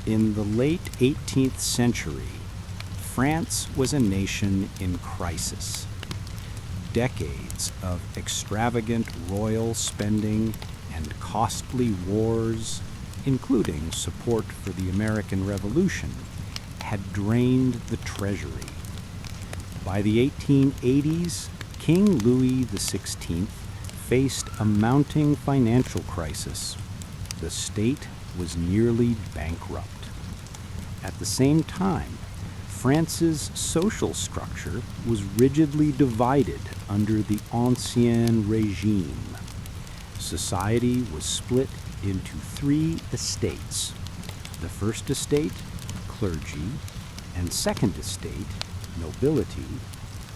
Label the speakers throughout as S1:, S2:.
S1: In the late 18th century, France was a nation in crisis. Decades of extravagant royal spending and costly wars, including support for the American Revolution, had drained the treasury. By the 1880s, King Louis XVI faced a mounting financial crisis. The state was nearly bankrupt. At the same time, France's social structure was rigidly divided under the Ancien Regime. Society was split into three estates. The first estate, clergy, and second estate, nobility,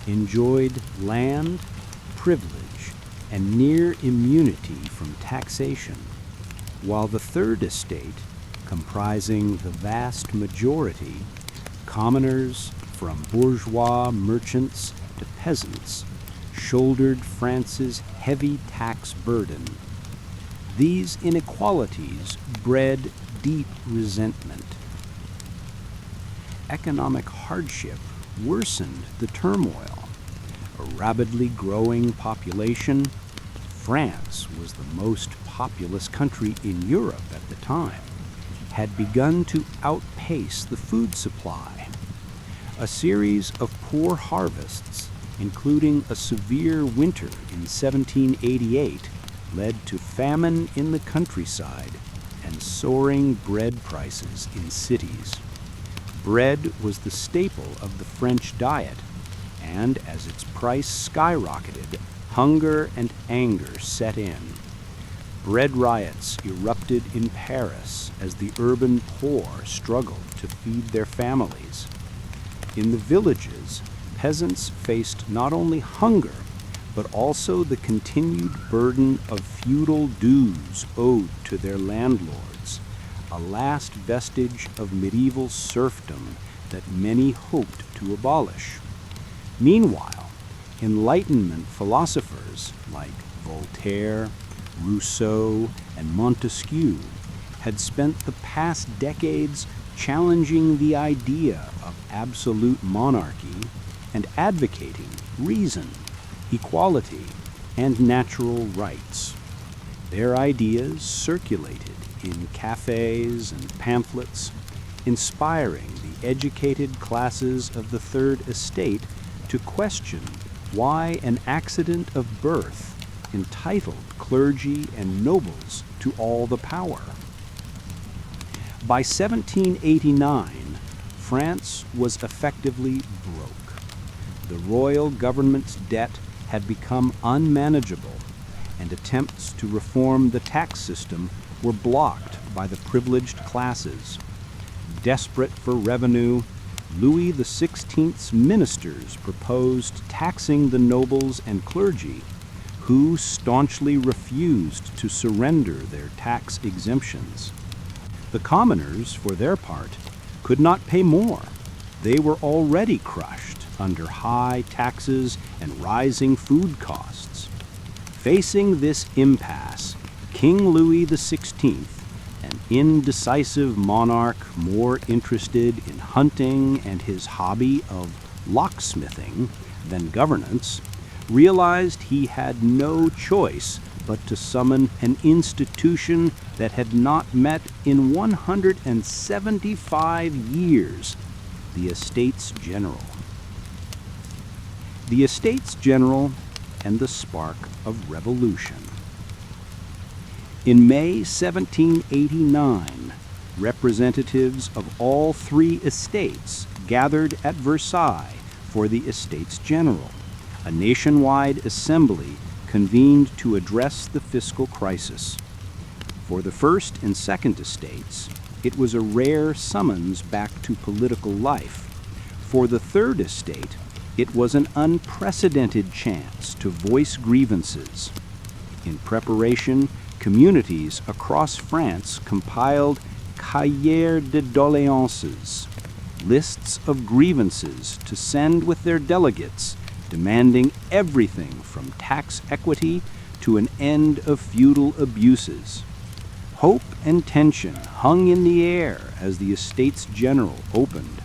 S1: enjoyed land, privilege, and near immunity from taxation, while the third estate, comprising the vast majority, commoners from bourgeois merchants to peasants, shouldered France's heavy tax burden. These inequalities bred deep resentment. Economic hardship worsened the turmoil. A rapidly growing population, France was the most populous country in Europe at the time, had begun to outpace the food supply. A series of poor harvests, including a severe winter in 1788, led to famine in the countryside and soaring bread prices in cities. Bread was the staple of the French diet, and as its price skyrocketed, hunger and anger set in. Bread riots erupted in Paris as the urban poor struggled to feed their families. In the villages, peasants faced not only hunger, but also the continued burden of feudal dues owed to their landlords, a last vestige of medieval serfdom that many hoped to abolish. Meanwhile, Enlightenment philosophers like Voltaire, Rousseau, and Montesquieu had spent the past decades challenging the idea of absolute monarchy and advocating reason, equality, and natural rights. Their ideas circulated in cafes and pamphlets, inspiring the educated classes of the Third Estate to question why an accident of birth entitled clergy and nobles to all the power. By 1789, France was effectively broke. The royal government's debt had become unmanageable, and attempts to reform the tax system were blocked by the privileged classes. Desperate for revenue, Louis XVI's ministers proposed taxing the nobles and clergy, who staunchly refused to surrender their tax exemptions. The commoners, for their part, could not pay more. They were already crushed under high taxes and rising food costs. Facing this impasse, King Louis XVI, an indecisive monarch more interested in hunting and his hobby of locksmithing than governance, realized he had no choice but to summon an institution that had not met in 175 years, the Estates General. The Estates General and the spark of revolution. In May 1789, representatives of all three estates gathered at Versailles for the Estates General, a nationwide assembly convened to address the fiscal crisis. For the first and second estates, it was a rare summons back to political life. For the third estate, it was an unprecedented chance to voice grievances. In preparation, communities across France compiled cahiers de doléances, lists of grievances to send with their delegates, demanding everything from tax equity to an end of feudal abuses. Hope and tension hung in the air as the Estates General opened.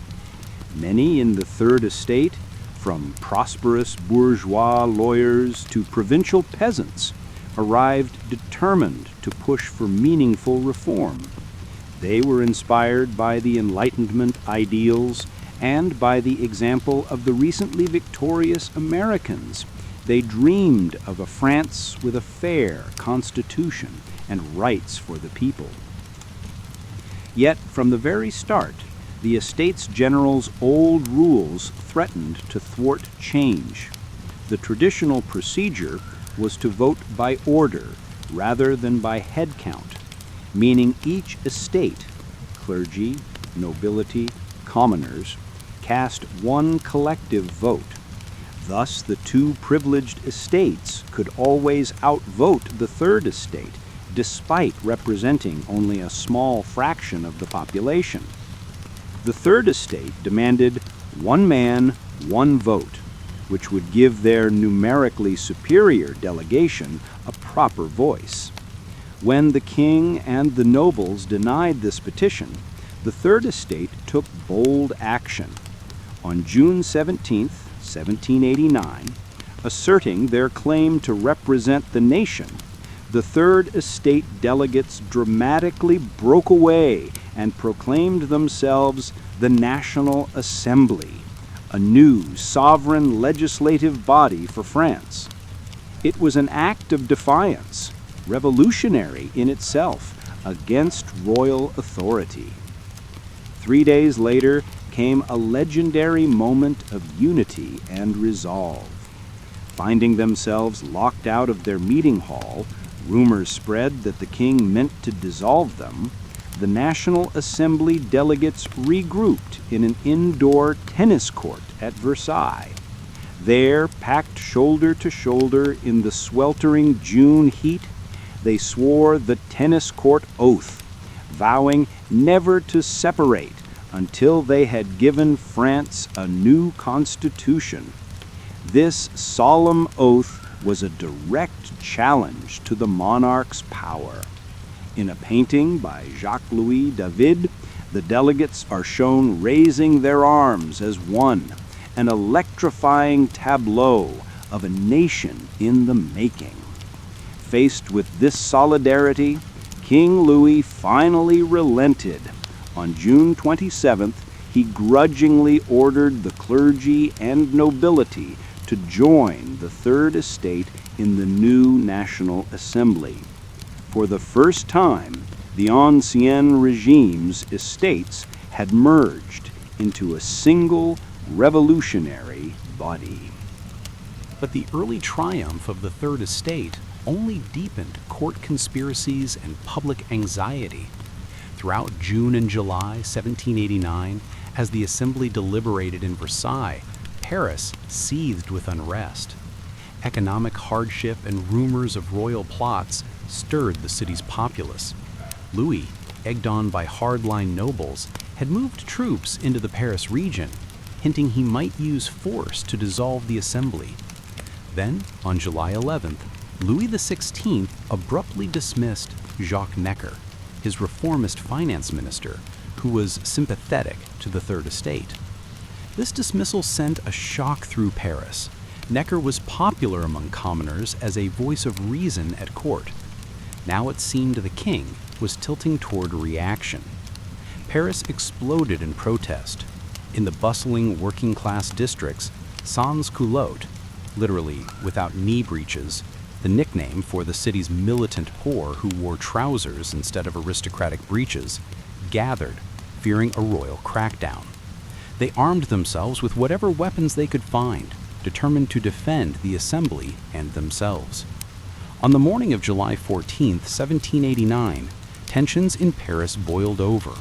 S1: Many in the Third Estate, from prosperous bourgeois lawyers to provincial peasants, arrived determined to push for meaningful reform. They were inspired by the Enlightenment ideals and by the example of the recently victorious Americans. They dreamed of a France with a fair constitution and rights for the people. Yet, from the very start, the Estates General's old rules threatened to thwart change. The traditional procedure was to vote by order rather than by head count, meaning each estate, clergy, nobility, commoners, cast one collective vote. Thus, the two privileged estates could always outvote the Third Estate, despite representing only a small fraction of the population. The Third Estate demanded one man, one vote, which would give their numerically superior delegation a proper voice. When the king and the nobles denied this petition, the Third Estate took bold action. On June 17, 1789, asserting their claim to represent the nation, the Third Estate delegates dramatically broke away and proclaimed themselves the National Assembly, a new sovereign legislative body for France. It was an act of defiance, revolutionary in itself, against royal authority. 3 days later came a legendary moment of unity and resolve. Finding themselves locked out of their meeting hall, rumors spread that the king meant to dissolve them. The National Assembly delegates regrouped in an indoor tennis court at Versailles. There, packed shoulder to shoulder in the sweltering June heat, they swore the tennis court oath, vowing never to separate until they had given France a new constitution. This solemn oath was a direct challenge to the monarch's power. In a painting by Jacques-Louis David, the delegates are shown raising their arms as one, an electrifying tableau of a nation in the making. Faced with this solidarity, King Louis finally relented. On June 27th, he grudgingly ordered the clergy and nobility to join the Third Estate in the new National Assembly. For the first time, the Ancien Regime's estates had merged into a single revolutionary body. But the early triumph of the Third Estate only deepened court conspiracies and public anxiety. Throughout June and July 1789, as the Assembly deliberated in Versailles, Paris seethed with unrest. Economic hardship and rumors of royal plots stirred the city's populace. Louis, egged on by hardline nobles, had moved troops into the Paris region, hinting he might use force to dissolve the Assembly. Then, on July 11th, Louis XVI abruptly dismissed Jacques Necker, his reformist finance minister, who was sympathetic to the Third Estate. This dismissal sent a shock through Paris. Necker was popular among commoners as a voice of reason at court. Now it seemed the king was tilting toward reaction. Paris exploded in protest. In the bustling working-class districts, sans-culottes, literally without knee breeches, the nickname for the city's militant poor who wore trousers instead of aristocratic breeches, gathered, fearing a royal crackdown. They armed themselves with whatever weapons they could find, determined to defend the Assembly and themselves. On the morning of July 14, 1789, tensions in Paris boiled over.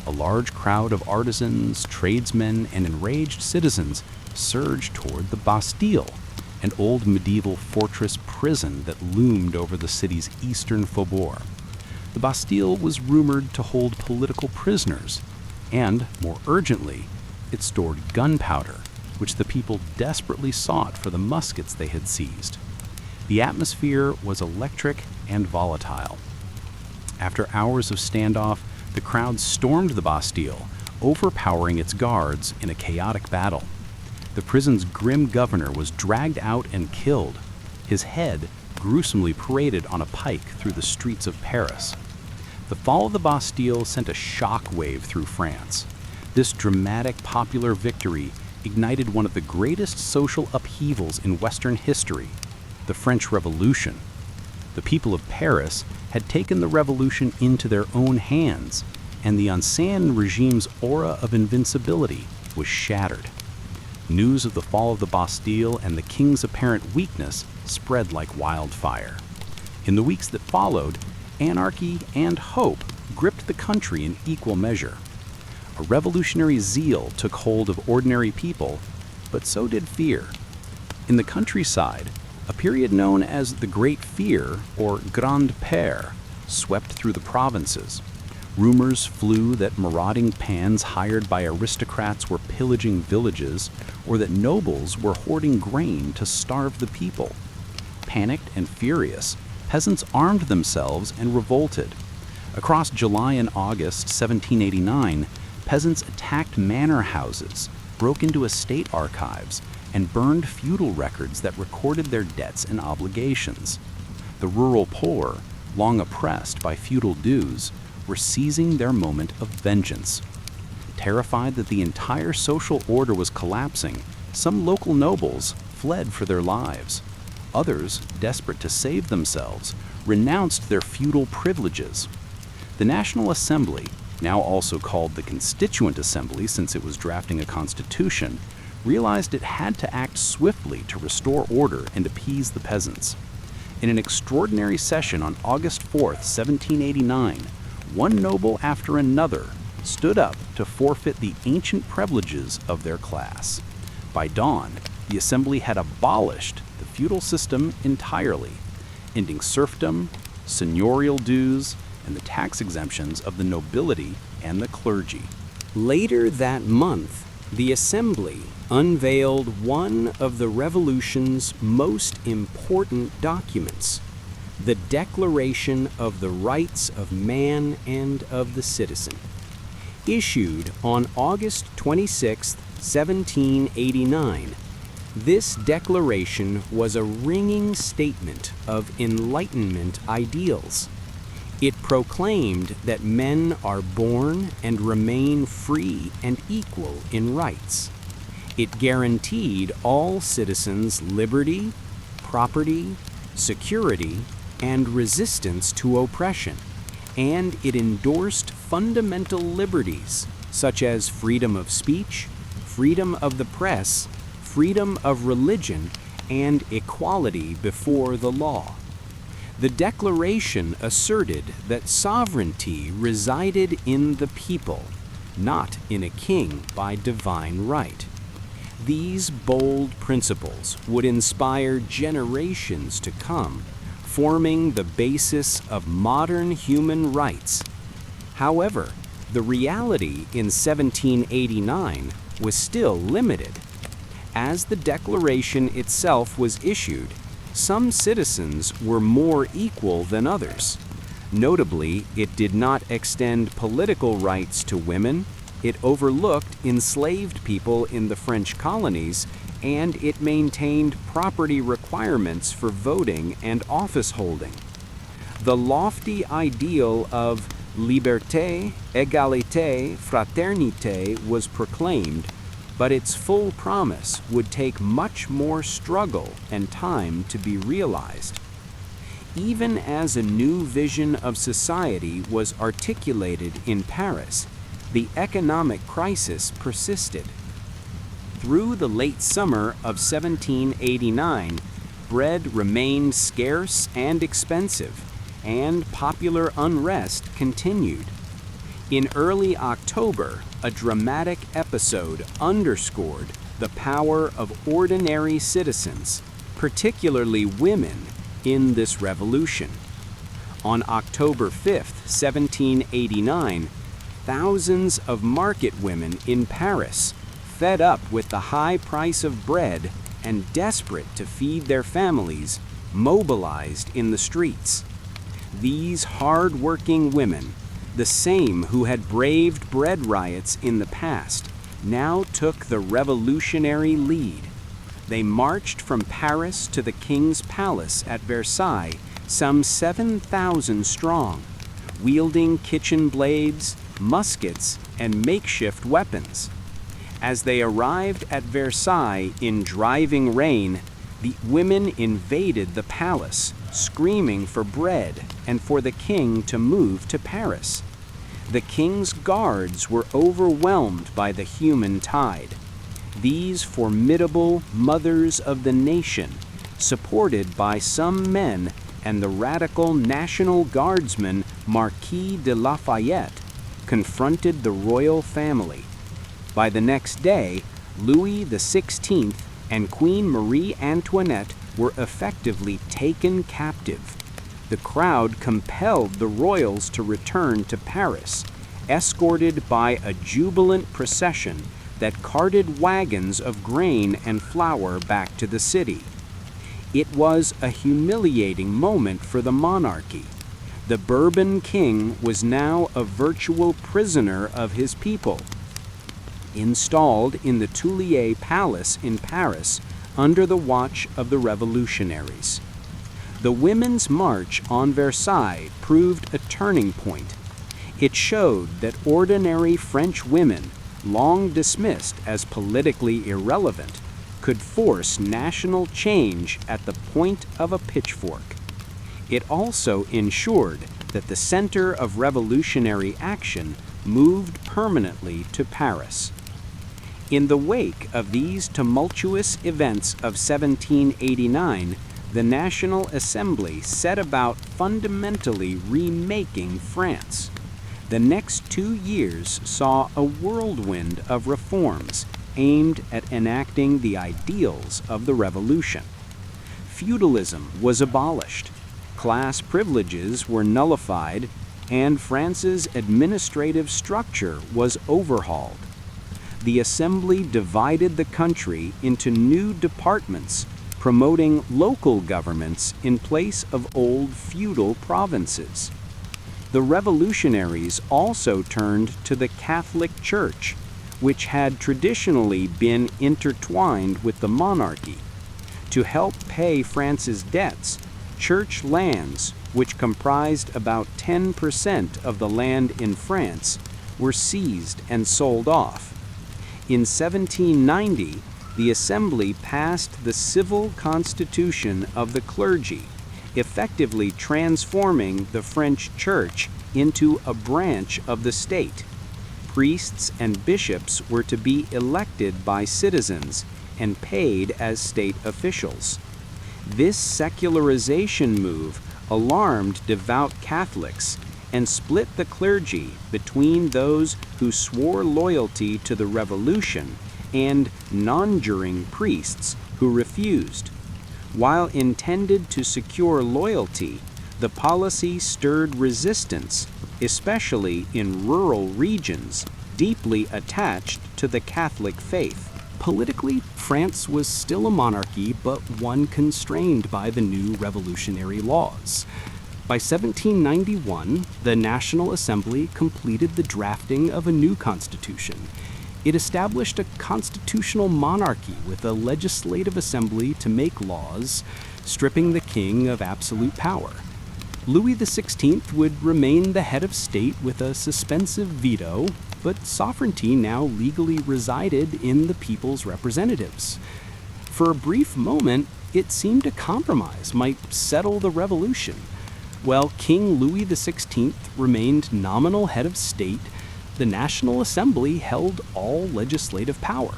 S1: A large crowd of artisans, tradesmen, and enraged citizens surged toward the Bastille, an old medieval fortress prison that loomed over the city's eastern faubourg. The Bastille was rumored to hold political prisoners, and, more urgently, it stored gunpowder, which the people desperately sought for the muskets they had seized. The atmosphere was electric and volatile. After hours of standoff, the crowd stormed the Bastille, overpowering its guards in a chaotic battle. The prison's grim governor was dragged out and killed, his head gruesomely paraded on a pike through the streets of Paris. The fall of the Bastille sent a shock wave through France. This dramatic popular victory ignited one of the greatest social upheavals in Western history, the French Revolution. The people of Paris had taken the revolution into their own hands, and the Ancien regime's aura of invincibility was shattered. News of the fall of the Bastille and the king's apparent weakness spread like wildfire. In the weeks that followed, anarchy and hope gripped the country in equal measure. A revolutionary zeal took hold of ordinary people, but so did fear. In the countryside, a period known as the Great Fear, or Grande Peur, swept through the provinces. Rumors flew that marauding pans hired by aristocrats were pillaging villages, or that nobles were hoarding grain to starve the people. Panicked and furious, peasants armed themselves and revolted. Across July and August 1789, peasants attacked manor houses, broke into estate archives, and burned feudal records that recorded their debts and obligations. The rural poor, long oppressed by feudal dues, were seizing their moment of vengeance. Terrified that the entire social order was collapsing, some local nobles fled for their lives. Others, desperate to save themselves, renounced their feudal privileges. The National Assembly, now also called the Constituent Assembly since it was drafting a constitution, realized it had to act swiftly to restore order and appease the peasants. In an extraordinary session on August 4th, 1789, one noble after another stood up to forfeit the ancient privileges of their class. By dawn, the assembly had abolished the feudal system entirely, ending serfdom, seigneurial dues, and the tax exemptions of the nobility and the clergy. Later that month, the Assembly unveiled one of the Revolution's most important documents, the Declaration of the Rights of Man and of the Citizen. Issued on August 26, 1789, this declaration was a ringing statement of Enlightenment ideals. It proclaimed that men are born and remain free and equal in rights. It guaranteed all citizens liberty, property, security, and resistance to oppression, and it endorsed fundamental liberties such as freedom of speech, freedom of the press, freedom of religion, and equality before the law. The Declaration asserted that sovereignty resided in the people, not in a king by divine right. These bold principles would inspire generations to come, forming the basis of modern human rights. However, the reality in 1789 was still limited. As the Declaration itself was issued, some citizens were more equal than others. Notably, it did not extend political rights to women, it overlooked enslaved people in the French colonies, and it maintained property requirements for voting and office holding. The lofty ideal of liberté, égalité, fraternité was proclaimed, but its full promise would take much more struggle and time to be realized. Even as a new vision of society was articulated in Paris, the economic crisis persisted. Through the late summer of 1789, bread remained scarce and expensive, and popular unrest continued. In early October, a dramatic episode underscored the power of ordinary citizens, particularly women, in this revolution. On October 5, 1789, thousands of market women in Paris, fed up with the high price of bread and desperate to feed their families, mobilized in the streets. These hard-working women, the same who had braved bread riots in the past, now took the revolutionary lead. They marched from Paris to the king's palace at Versailles, some 7,000 strong, wielding kitchen blades, muskets, and makeshift weapons. As they arrived at Versailles in driving rain, the women invaded the palace, screaming for bread and for the king to move to Paris. The king's guards were overwhelmed by the human tide. These formidable mothers of the nation, supported by some men and the radical National Guardsman Marquis de Lafayette, confronted the royal family. By the next day, Louis XVI and Queen Marie Antoinette were effectively taken captive. The crowd compelled the royals to return to Paris, escorted by a jubilant procession that carted wagons of grain and flour back to the city. It was a humiliating moment for the monarchy. The Bourbon king was now a virtual prisoner of his people. Installed in the Tuileries Palace in Paris under the watch of the revolutionaries. The Women's March on Versailles proved a turning point. It showed that ordinary French women, long dismissed as politically irrelevant, could force national change at the point of a pitchfork. It also ensured that the center of revolutionary action moved permanently to Paris. In the wake of these tumultuous events of 1789, the National Assembly set about fundamentally remaking France. The next 2 years saw a whirlwind of reforms aimed at enacting the ideals of the revolution. Feudalism was abolished, class privileges were nullified, and France's administrative structure was overhauled. The Assembly divided the country into new departments, promoting local governments in place of old feudal provinces. The revolutionaries also turned to the Catholic Church, which had traditionally been intertwined with the monarchy. To help pay France's debts, church lands, which comprised about 10% of the land in France, were seized and sold off. In 1790, the Assembly passed the Civil Constitution of the Clergy, effectively transforming the French Church into a branch of the state. Priests and bishops were to be elected by citizens and paid as state officials. This secularization move alarmed devout Catholics and split the clergy between those who swore loyalty to the revolution and nonjuring priests who refused. While intended to secure loyalty, the policy stirred resistance, especially in rural regions deeply attached to the Catholic faith. Politically, France was still a monarchy, but one constrained by the new revolutionary laws. By 1791, the National Assembly completed the drafting of a new constitution. It established a constitutional monarchy with a legislative assembly to make laws, stripping the king of absolute power. Louis XVI would remain the head of state with a suspensive veto, but sovereignty now legally resided in the people's representatives. For a brief moment, it seemed a compromise might settle the revolution. While King Louis XVI remained nominal head of state, the National Assembly held all legislative power.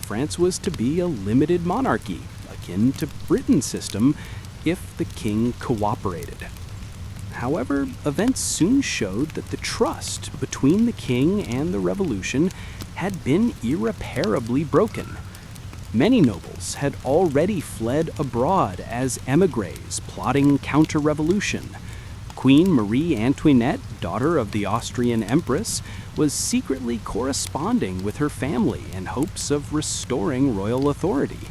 S1: France was to be a limited monarchy, akin to Britain's system, if the king cooperated. However, events soon showed that the trust between the king and the revolution had been irreparably broken. Many nobles had already fled abroad as émigrés plotting counter-revolution. Queen Marie Antoinette, daughter of the Austrian Empress, was secretly corresponding with her family in hopes of restoring royal authority.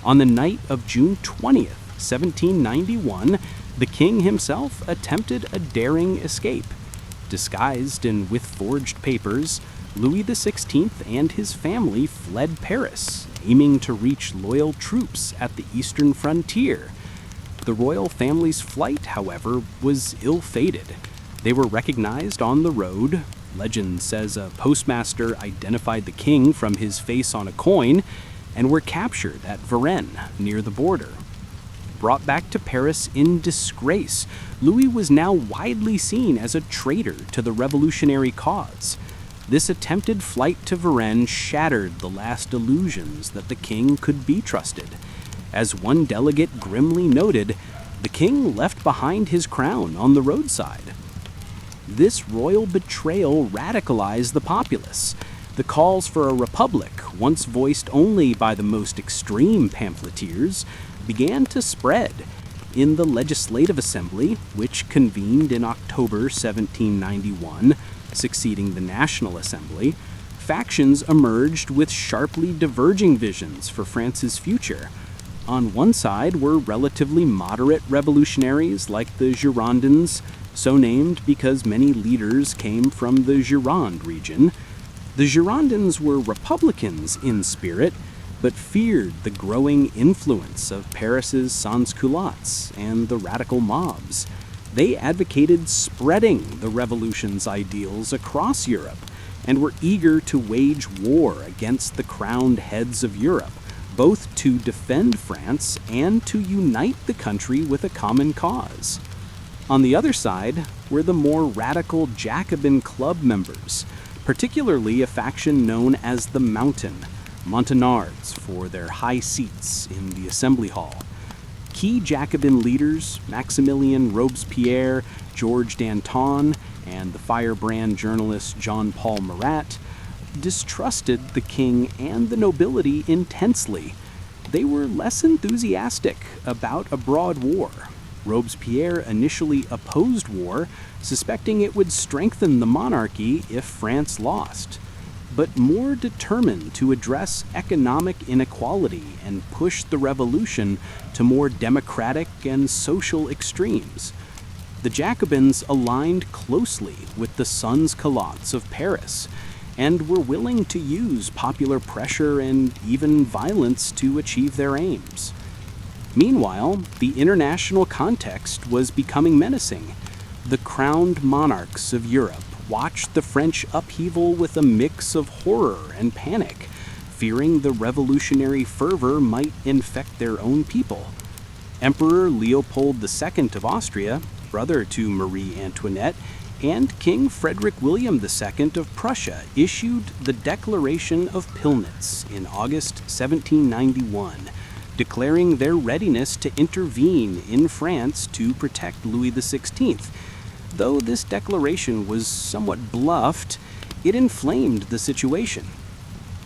S1: On the night of June 20th, 1791, The king himself attempted a daring escape. Disguised and with forged papers, Louis XVI and his family fled Paris, aiming to reach loyal troops at the eastern frontier. The royal family's flight, however, was ill-fated. They were recognized on the road. Legend says a postmaster identified the king from his face on a coin, and were captured at Varennes, near the border. Brought back to Paris in disgrace, Louis was now widely seen as a traitor to the revolutionary cause. This attempted flight to Varennes shattered the last illusions that the king could be trusted. As one delegate grimly noted, the king left behind his crown on the roadside. This royal betrayal radicalized the populace. The calls for a republic, once voiced only by the most extreme pamphleteers, began to spread. In the Legislative Assembly, which convened in October 1791, succeeding the National Assembly, factions emerged with sharply diverging visions for France's future. On one side were relatively moderate revolutionaries like the Girondins, so named because many leaders came from the Gironde region. The Girondins were republicans in spirit, but feared the growing influence of Paris's sans-culottes and the radical mobs. They advocated spreading the revolution's ideals across Europe and were eager to wage war against the crowned heads of Europe, both to defend France and to unite the country with a common cause. On the other side were the more radical Jacobin club members, particularly a faction known as the Montagnards for their high seats in the Assembly Hall. Key Jacobin leaders, Maximilien Robespierre, Georges Danton, and the firebrand journalist Jean-Paul Marat, distrusted the king and the nobility intensely. They were less enthusiastic about a broad war. Robespierre initially opposed war, suspecting it would strengthen the monarchy if France lost, but more determined to address economic inequality and push the revolution to more democratic and social extremes. The Jacobins aligned closely with the sans-culottes of Paris and were willing to use popular pressure and even violence to achieve their aims. Meanwhile, the international context was becoming menacing. The crowned monarchs of Europe watched the French upheaval with a mix of horror and panic, fearing the revolutionary fervor might infect their own people. Emperor Leopold II of Austria, brother to Marie Antoinette, and King Frederick William II of Prussia issued the Declaration of Pillnitz in August 1791, declaring their readiness to intervene in France to protect Louis XVI. Though this declaration was somewhat bluffed, it inflamed the situation.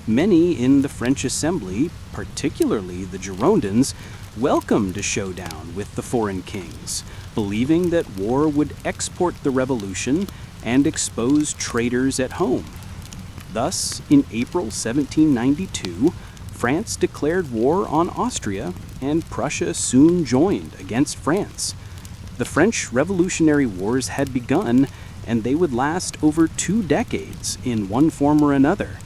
S1: Many in the French Assembly, particularly the Girondins, welcomed a showdown with the foreign kings, believing that war would export the revolution and expose traitors at home. Thus, in April 1792, France declared war on Austria, and Prussia soon joined against France. The French Revolutionary Wars had begun, and they would last over 2 decades in one form or another.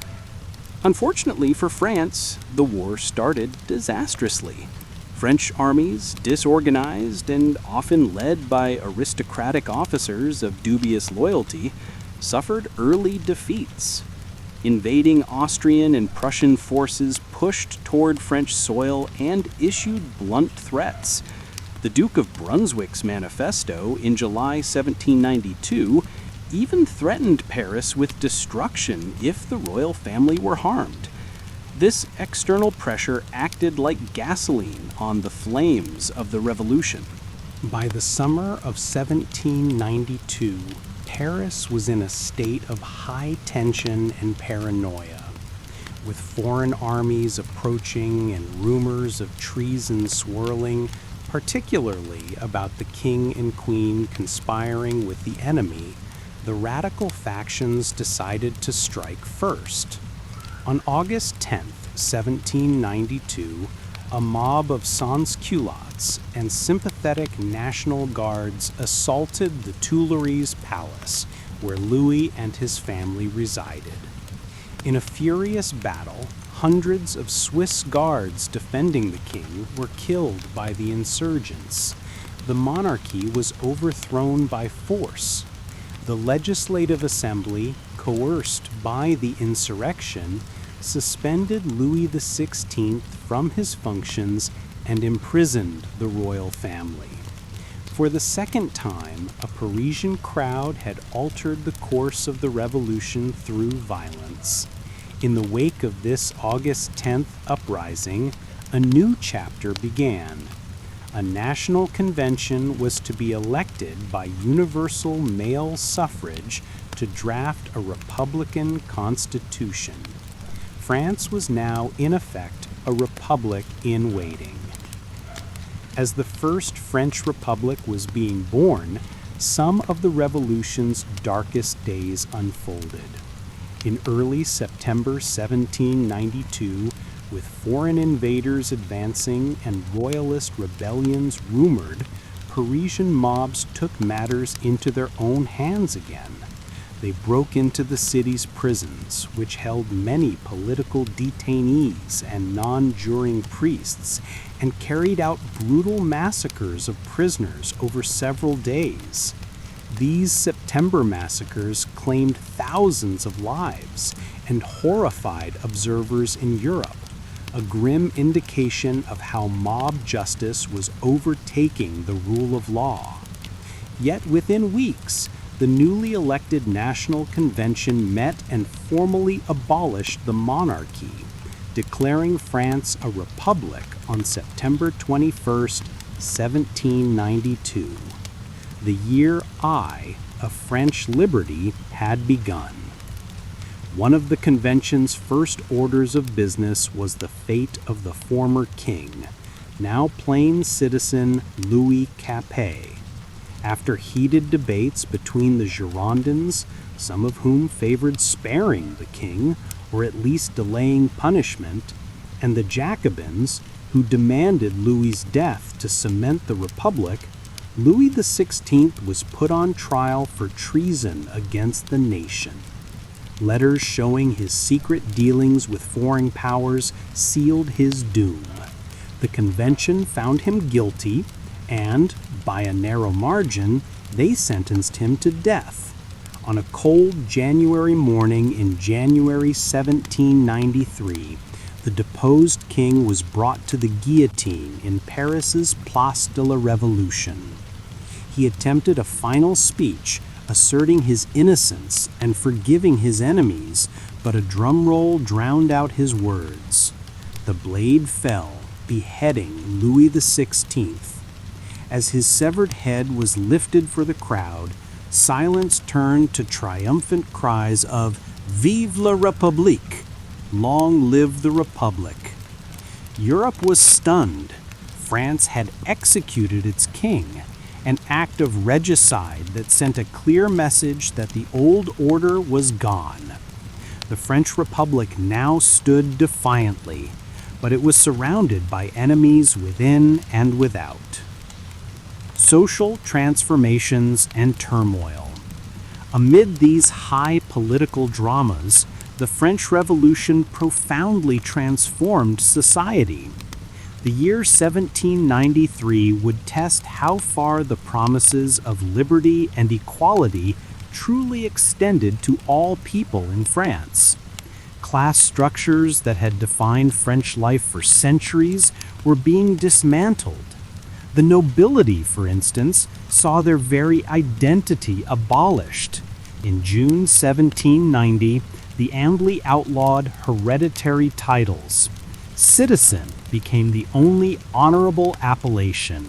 S1: Unfortunately for France, the war started disastrously. French armies, disorganized and often led by aristocratic officers of dubious loyalty, suffered early defeats. Invading Austrian and Prussian forces pushed toward French soil and issued blunt threats. The Duke of Brunswick's manifesto in July 1792 even threatened Paris with destruction if the royal family were harmed. This external pressure acted like gasoline on the flames of the revolution. By the summer of 1792, Paris was in a state of high tension and paranoia. With foreign armies approaching and rumors of treason swirling, particularly about the king and queen conspiring with the enemy, the radical factions decided to strike first. On August 10, 1792, a mob of sans-culottes and sympathetic National Guards assaulted the Tuileries Palace, where Louis and his family resided. In a furious battle, hundreds of Swiss guards defending the king were killed by the insurgents. The monarchy was overthrown by force. The Legislative Assembly, coerced by the insurrection, suspended Louis XVI from his functions and imprisoned the royal family. For the second time, a Parisian crowd had altered the course of the revolution through violence. In the wake of this August 10th uprising, a new chapter began. A national convention was to be elected by universal male suffrage to draft a republican constitution. France was now, in effect, a republic in waiting. As the first French Republic was being born, some of the revolution's darkest days unfolded. In early September 1792, with foreign invaders advancing and royalist rebellions rumored, Parisian mobs took matters into their own hands again. They broke into the city's prisons, which held many political detainees and non-juring priests, and carried out brutal massacres of prisoners over several days. These September massacres claimed thousands of lives and horrified observers in Europe, a grim indication of how mob justice was overtaking the rule of law. Yet within weeks, the newly elected National Convention met and formally abolished the monarchy, declaring France a republic on September 21st, 1792. The year I of French liberty had begun. One of the convention's first orders of business was the fate of the former king, now plain citizen Louis Capet. After heated debates between the Girondins, some of whom favored sparing the king, or at least delaying punishment, and the Jacobins, who demanded Louis's death to cement the Republic, Louis XVI was put on trial for treason against the nation. Letters showing his secret dealings with foreign powers sealed his doom. The convention found him guilty, and, by a narrow margin, they sentenced him to death. On a cold January morning in January 1793, the deposed king was brought to the guillotine in Paris's Place de la Révolution. He attempted a final speech asserting his innocence and forgiving his enemies, but a drum roll drowned out his words. The blade fell, beheading Louis XVI. As his severed head was lifted for the crowd, silence turned to triumphant cries of "Vive la République!" Long live the Republic! Europe was stunned. France had executed its king, an act of regicide that sent a clear message that the old order was gone. The French Republic now stood defiantly, but it was surrounded by enemies within and without. Social transformations and turmoil. Amid these high political dramas, the French Revolution profoundly transformed society. The year 1793 would test how far the promises of liberty and equality truly extended to all people in France. Class structures that had defined French life for centuries were being dismantled. The nobility, for instance, saw their very identity abolished. In June 1790, the Assembly outlawed hereditary titles. Citizen became the only honorable appellation.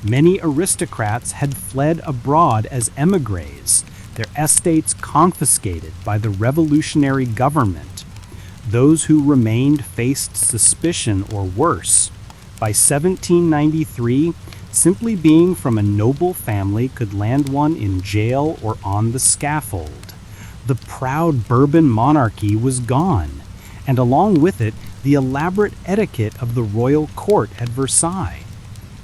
S1: Many aristocrats had fled abroad as émigrés, their estates confiscated by the revolutionary government. Those who remained faced suspicion or worse. By 1793, simply being from a noble family could land one in jail or on the scaffold. The proud Bourbon monarchy was gone,
S2: and along with it, the elaborate etiquette of the royal court at Versailles.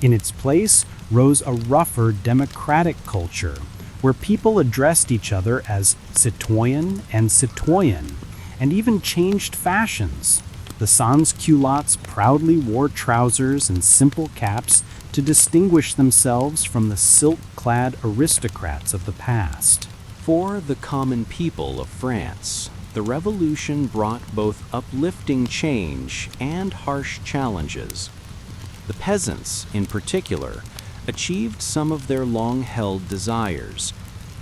S2: In its place rose a rougher democratic culture, where people addressed each other as citoyen and citoyenne, and even changed fashions. The sans-culottes proudly wore trousers and simple caps to distinguish themselves from the silk-clad aristocrats of the past.
S1: For the common people of France, the revolution brought both uplifting change and harsh challenges. The peasants, in particular, achieved some of their long-held desires.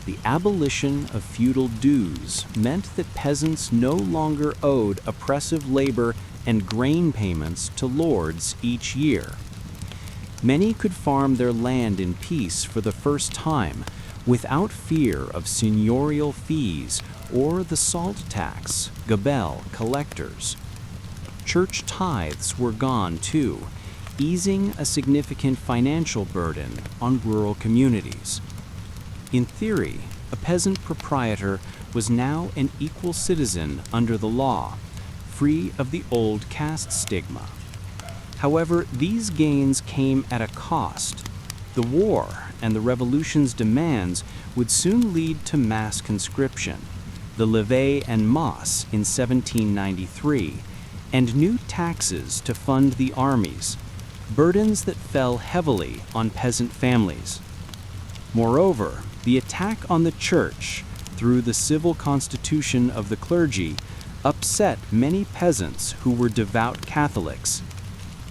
S1: The abolition of feudal dues meant that peasants no longer owed oppressive labor and grain payments to lords each year. Many could farm their land in peace for the first time, without fear of seigneurial fees or the salt tax, gabelle collectors. Church tithes were gone too, easing a significant financial burden on rural communities. In theory, a peasant proprietor was now an equal citizen under the law, free of the old caste stigma. However, these gains came at a cost. The war and the revolution's demands would soon lead to mass conscription, the levée en masse in 1793, and new taxes to fund the armies, burdens that fell heavily on peasant families. Moreover, the attack on the church through the civil constitution of the clergy upset many peasants who were devout Catholics.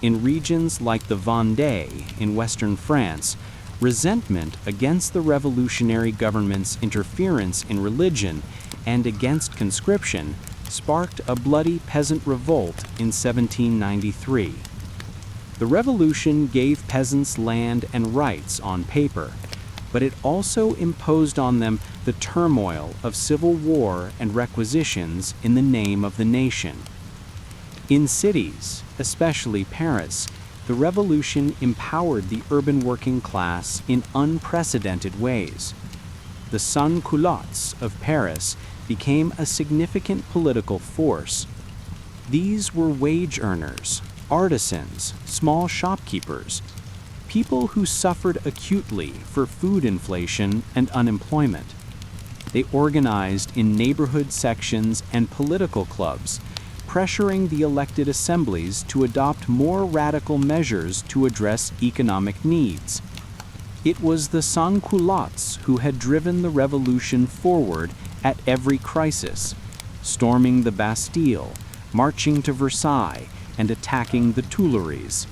S1: In regions like the Vendée in western France, resentment against the revolutionary government's interference in religion and against conscription sparked a bloody peasant revolt in 1793. The revolution gave peasants land and rights on paper, but it also imposed on them the turmoil of civil war and requisitions in the name of the nation. In cities, especially Paris, the revolution empowered the urban working class in unprecedented ways. The sans-culottes of Paris became a significant political force. These were wage earners, artisans, small shopkeepers, people who suffered acutely for food inflation and unemployment. They organized in neighborhood sections and political clubs, pressuring the elected assemblies to adopt more radical measures to address economic needs. It was the sans-culottes who had driven the revolution forward at every crisis, storming the Bastille, marching to Versailles, and attacking the Tuileries.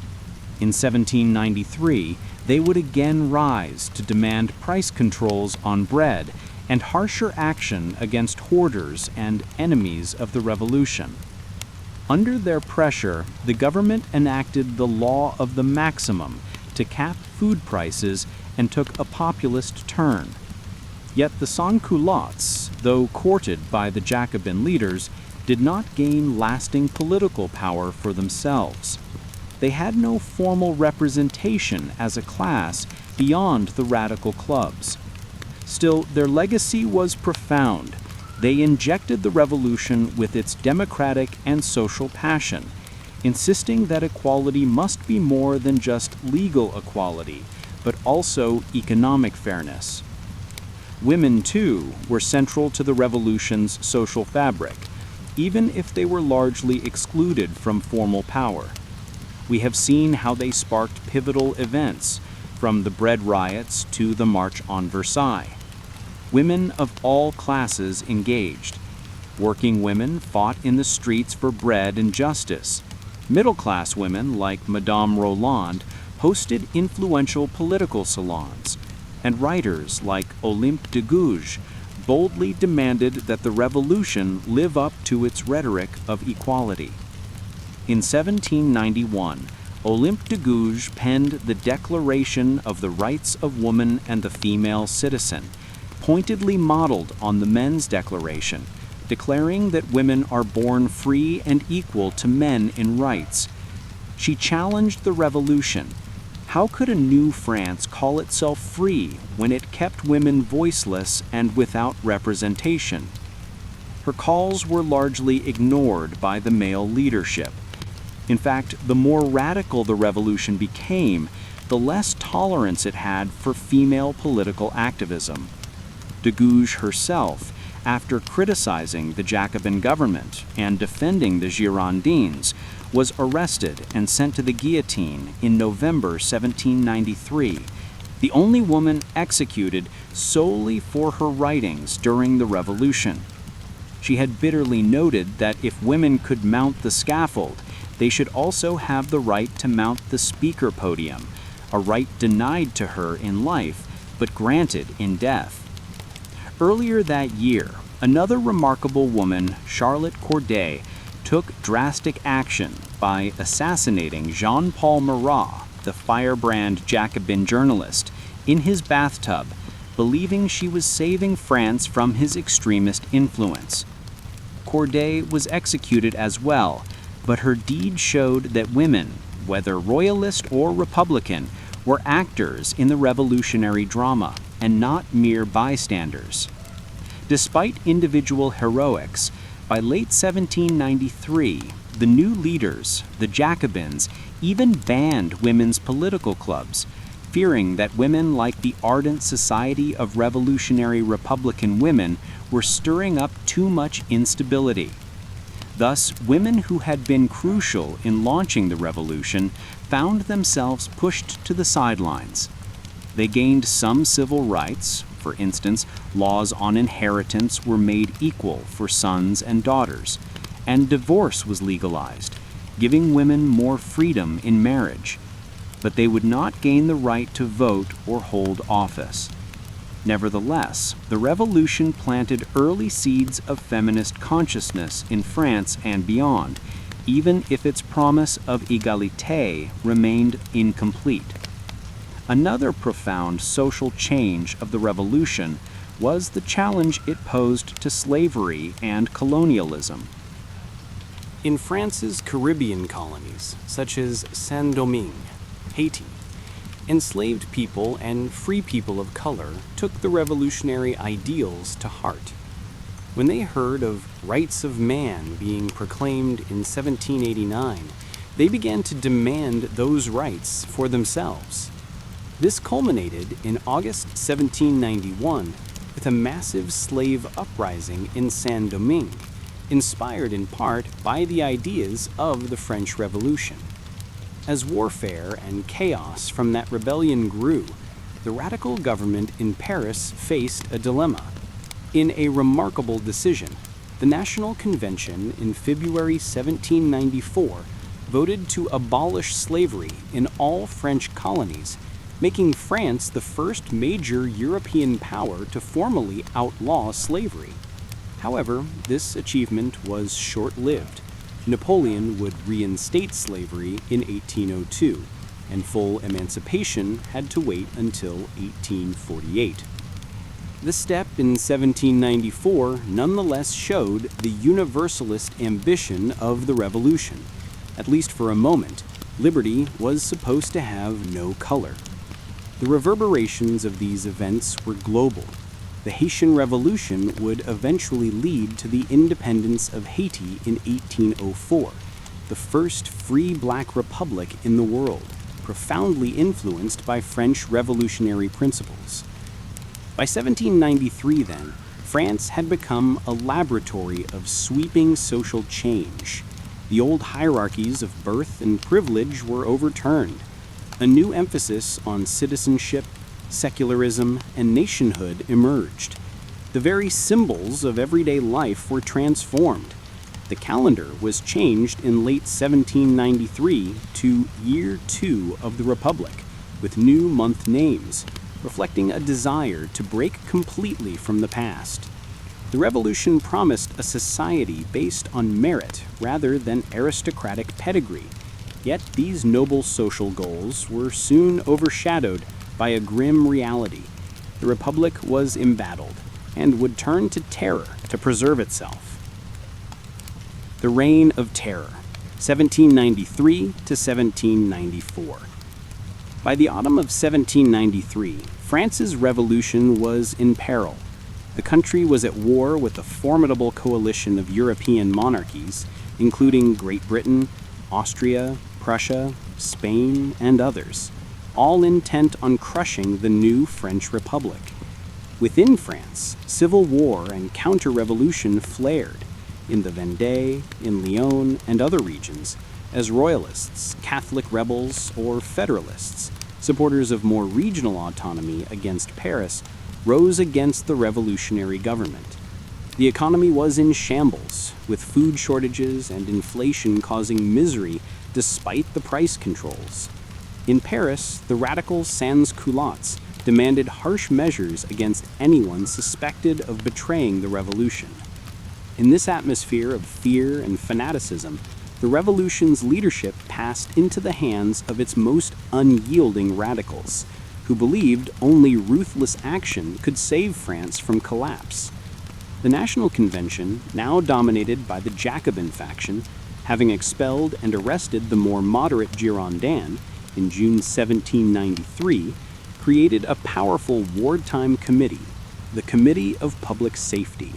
S1: In 1793, they would again rise to demand price controls on bread and harsher action against hoarders and enemies of the revolution. Under their pressure, the government enacted the law of the maximum to cap food prices and took a populist turn. Yet the sans-culottes, though courted by the Jacobin leaders, did not gain lasting political power for themselves. They had no formal representation as a class beyond the radical clubs. Still, their legacy was profound. They injected the revolution with its democratic and social passion, insisting that equality must be more than just legal equality, but also economic fairness. Women, too, were central to the revolution's social fabric, even if they were largely excluded from formal power. We have seen how they sparked pivotal events, from the bread riots to the March on Versailles. Women of all classes engaged. Working women fought in the streets for bread and justice. Middle-class women, like Madame Roland, hosted influential political salons. And writers, like Olympe de Gouges, boldly demanded that the revolution live up to its rhetoric of equality. In 1791, Olympe de Gouges penned the Declaration of the Rights of Woman and the Female Citizen, pointedly modeled on the Men's Declaration, declaring that women are born free and equal to men in rights. She challenged the revolution. How could a new France call itself free when it kept women voiceless and without representation?
S3: her calls were largely ignored by the male leadership. In fact, the more radical the revolution became, the less tolerance it had for female political activism. De Gouges herself, after criticizing the Jacobin government and defending the Girondins, was arrested and sent to the guillotine in November 1793, the only woman executed solely for her writings during the Revolution. She had bitterly noted that if women could mount the scaffold, they should also have the right to mount the speaker podium, a right denied to her in life but granted in death. Earlier that year, another remarkable woman, Charlotte Corday, took drastic action by assassinating Jean-Paul Marat, the firebrand Jacobin journalist, in his bathtub, believing she was saving France from his extremist influence. Corday was executed as well, but her deed showed that women, whether royalist or republican, were actors in the revolutionary drama and not mere bystanders. Despite individual heroics, by late 1793, the new leaders, the Jacobins, even banned women's political clubs, fearing that women like the ardent Society of Revolutionary Republican Women were stirring up too much instability. Thus, women who had been crucial in launching the revolution found themselves pushed to the sidelines. They gained some civil rights. For instance, laws on inheritance were made equal for sons and daughters, and divorce was legalized, giving women more freedom in marriage. But they would not gain the right to vote or hold office. Nevertheless, the revolution planted early seeds of feminist consciousness in France and beyond, even if its promise of égalité remained incomplete. Another profound social change of the revolution was the challenge it posed to slavery and colonialism.
S2: In France's Caribbean colonies, such as Saint-Domingue, Haiti, enslaved people and free people of color took the revolutionary ideals to heart. When they heard of rights of man being proclaimed in 1789, they began to demand those rights for themselves. This culminated in August 1791 with a massive slave uprising in Saint-Domingue, inspired in part by the ideas of the French Revolution. As warfare and chaos from that rebellion grew, the radical government in Paris faced a dilemma. In a remarkable decision, the National Convention in February 1794 voted to abolish slavery in all French colonies, making France the first major European power to formally outlaw slavery. However, this achievement was short-lived. Napoleon would reinstate slavery in 1802, and full emancipation had to wait until 1848. The step in 1794 nonetheless showed the universalist ambition of the revolution. At least for a moment, liberty was supposed to have no color. The reverberations of these events were global. The Haitian Revolution would eventually lead to the independence of Haiti in 1804, the first free black republic in the world, profoundly influenced by French revolutionary principles. By 1793, then, France had become a laboratory of sweeping social change. The old hierarchies of birth and privilege were overturned. A new emphasis on citizenship, secularism, and nationhood emerged. The very symbols of everyday life were transformed. The calendar was changed in late 1793 to Year 2 of the Republic, with new month names, reflecting a desire to break completely from the past. The revolution promised a society based on merit rather than aristocratic pedigree. Yet these noble social goals were soon overshadowed by a grim reality. The Republic was embattled and would turn to terror to preserve itself. The Reign of Terror, 1793 to 1794. By the autumn of 1793, France's revolution was in peril.
S1: The country was at war with a formidable coalition of European monarchies, including Great Britain, Austria, Prussia, Spain, and others, all intent on crushing the new French Republic. Within France, civil war and counter-revolution flared in the Vendée, in Lyon, and other regions, as royalists, Catholic rebels, or federalists, supporters of more regional autonomy against Paris, rose against the revolutionary government. The economy was in shambles, with food shortages and inflation causing misery despite the price controls. In Paris, the radical sans-culottes demanded harsh measures against anyone suspected of betraying the revolution. In this atmosphere of fear and fanaticism, the revolution's leadership passed into the hands of its most unyielding radicals, who believed only ruthless action could save France from collapse. The National Convention, now dominated by the Jacobin faction, having expelled and arrested the more moderate Girondins in June 1793, created a powerful wartime committee, the Committee of Public Safety.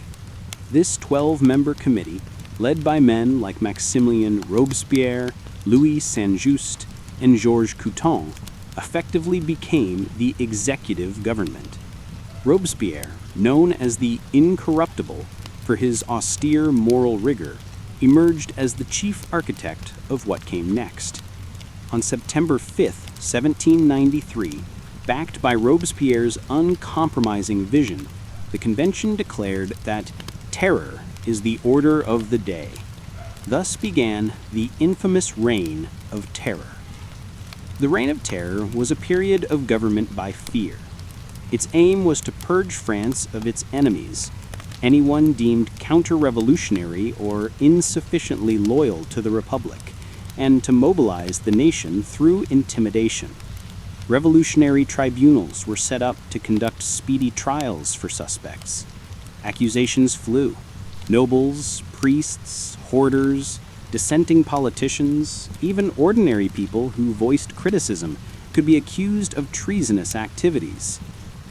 S1: This 12-member committee, led by men like Maximilien Robespierre, Louis Saint-Just, and Georges Couthon, effectively became the executive government. Robespierre, known as the Incorruptible for his austere moral rigor, emerged as the chief architect of what came next. On September 5, 1793, backed by Robespierre's uncompromising vision, the convention declared that terror is the order of the day. Thus began the infamous Reign of Terror. The Reign of Terror was a period of government by fear. Its aim was to purge France of its enemies, anyone deemed counter-revolutionary or insufficiently loyal to the Republic, and to mobilize the nation through intimidation. Revolutionary tribunals were set up to conduct speedy trials for suspects. Accusations flew. Nobles, priests, hoarders, dissenting politicians, even ordinary people who voiced criticism could be accused of treasonous activities.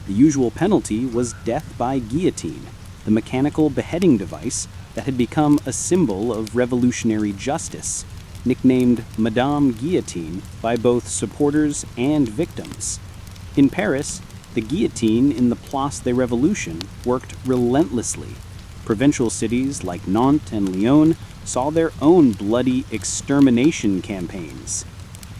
S1: The usual penalty was death by guillotine, the mechanical beheading device that had become a symbol of revolutionary justice, nicknamed Madame Guillotine by both supporters and victims. In Paris, the guillotine in the Place des Revolutions worked relentlessly. Provincial cities like Nantes and Lyon saw their own bloody extermination campaigns.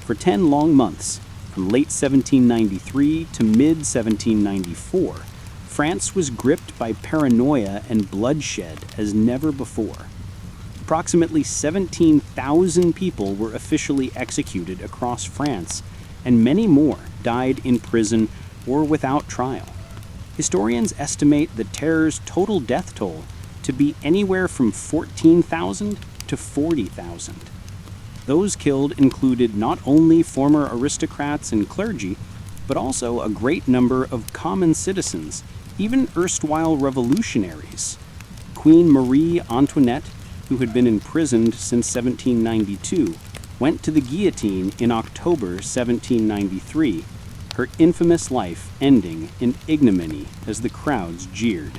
S1: For 10 long months, from late 1793 to mid-1794, France was gripped by paranoia and bloodshed as never before. Approximately 17,000 people were officially executed across France, and many more died in prison or without trial. Historians estimate the terror's total death toll to be anywhere from 14,000 to 40,000. Those killed included not only former aristocrats and clergy, but also a great number of common citizens, even erstwhile revolutionaries. Queen Marie Antoinette, who had been imprisoned since 1792, went to the guillotine in October 1793, her infamous life ending in ignominy as the crowds jeered.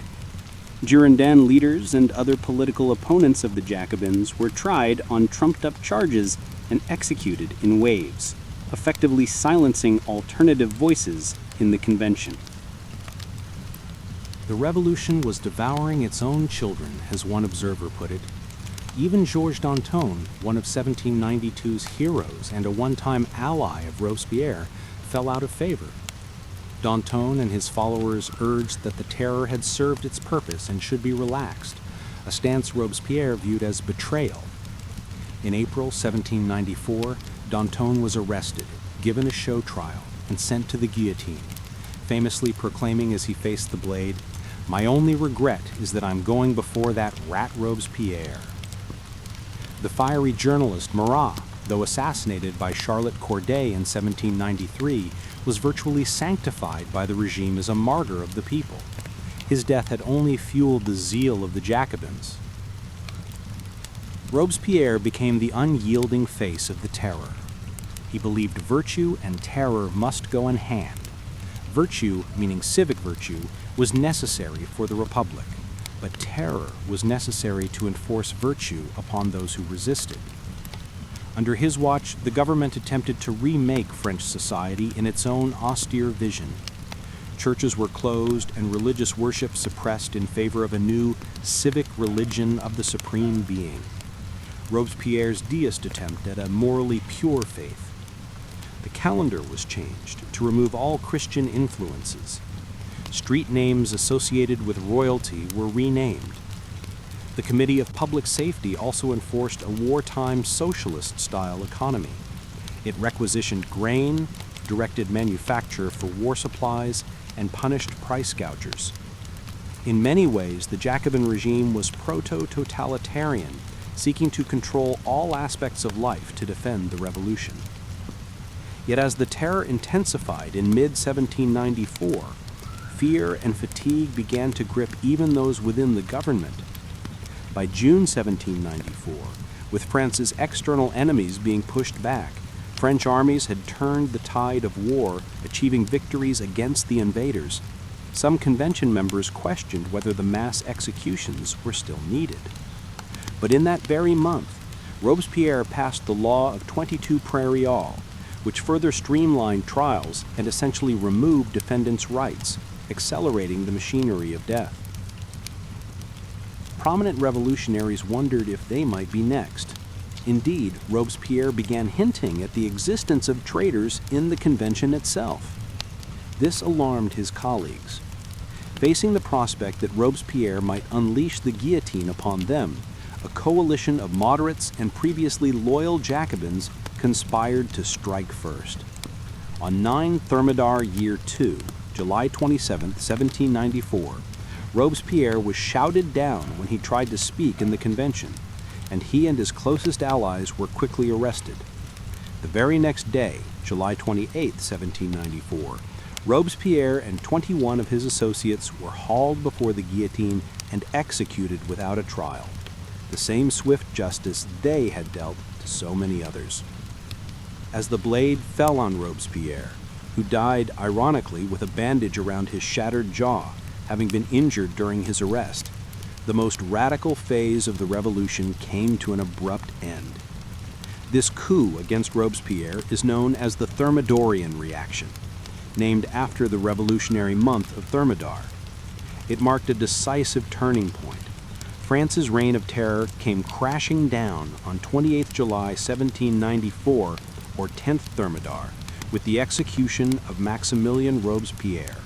S1: Girondin leaders and other political opponents of the Jacobins were tried on trumped-up charges and executed in waves, effectively silencing alternative voices in the convention.
S4: The revolution was devouring its own children, as one observer put it. Even Georges Danton, one of 1792's heroes and a one-time ally of Robespierre, fell out of favor. Danton and his followers urged that the terror had served its purpose and should be relaxed, a stance Robespierre viewed as betrayal. In April 1794, Danton was arrested, given a show trial, and sent to the guillotine, famously proclaiming as he faced the blade, "My only regret is that I'm going before that rat Robespierre." The fiery journalist Marat, though assassinated by Charlotte Corday in 1793, was virtually sanctified by the regime as a martyr of the people. His death had only fueled the zeal of the Jacobins. Robespierre became the unyielding face of the terror. He believed virtue and terror must go in hand. Virtue, meaning civic virtue, was necessary for the Republic, but terror was necessary to enforce virtue upon those who resisted. Under his watch, the government attempted to remake French society in its own austere vision. Churches were closed and religious worship suppressed in favor of a new civic religion of the Supreme Being, Robespierre's deist attempt at a morally pure faith. The calendar was changed to remove all Christian influences. Street names associated with royalty were renamed. The Committee of Public Safety also enforced a wartime socialist-style economy. It requisitioned grain, directed manufacture for war supplies, and punished price gougers. In many ways, the Jacobin regime was proto-totalitarian, seeking to control all aspects of life to defend the revolution. Yet as the terror intensified in mid-1794, fear and fatigue began to grip even those within the government. By June 1794, with France's external enemies being pushed back, French armies had turned the tide of war, achieving victories against the invaders. Some convention members questioned whether the mass executions were still needed. But in that very month, Robespierre passed the law of 22 Prairial, which further streamlined trials and essentially removed defendants' rights, accelerating the machinery of death. Prominent revolutionaries wondered if they might be next. Indeed, Robespierre began hinting at the existence of traitors in the convention itself. This alarmed his colleagues. Facing the prospect that Robespierre might unleash the guillotine upon them, a coalition of moderates and previously loyal Jacobins conspired to strike first. On 9 Thermidor Year II, July 27, 1794, Robespierre was shouted down when he tried to speak in the convention, and he and his closest allies were quickly arrested. The very next day, July 28, 1794, Robespierre and 21 of his associates were hauled before the guillotine and executed without a trial, the same swift justice they had dealt to so many others. As the blade fell on Robespierre, who died ironically with a bandage around his shattered jaw, having been injured during his arrest, the most radical phase of the revolution came to an abrupt end. This coup against Robespierre is known as the Thermidorian reaction, named after the revolutionary month of Thermidor. It marked a decisive turning point. France's reign of terror came crashing down on 28 July 1794, or 10th Thermidor, with the execution of Maximilien Robespierre.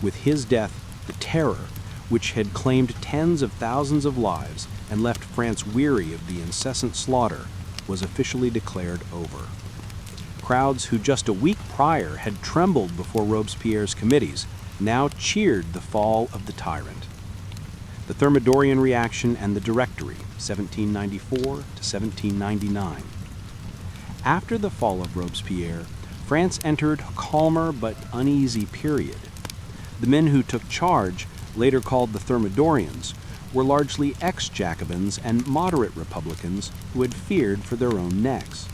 S4: With his death, the terror, which had claimed tens of thousands of lives and left France weary of the incessant slaughter, was officially declared over. Crowds who just a week prior had trembled before Robespierre's committees now cheered the fall of the tyrant. The Thermidorian reaction and the Directory, 1794 to 1799. After the fall of Robespierre, France entered a calmer but uneasy period. The men who took charge, later called the Thermidorians, were largely ex-Jacobins and moderate Republicans who had feared for their own necks.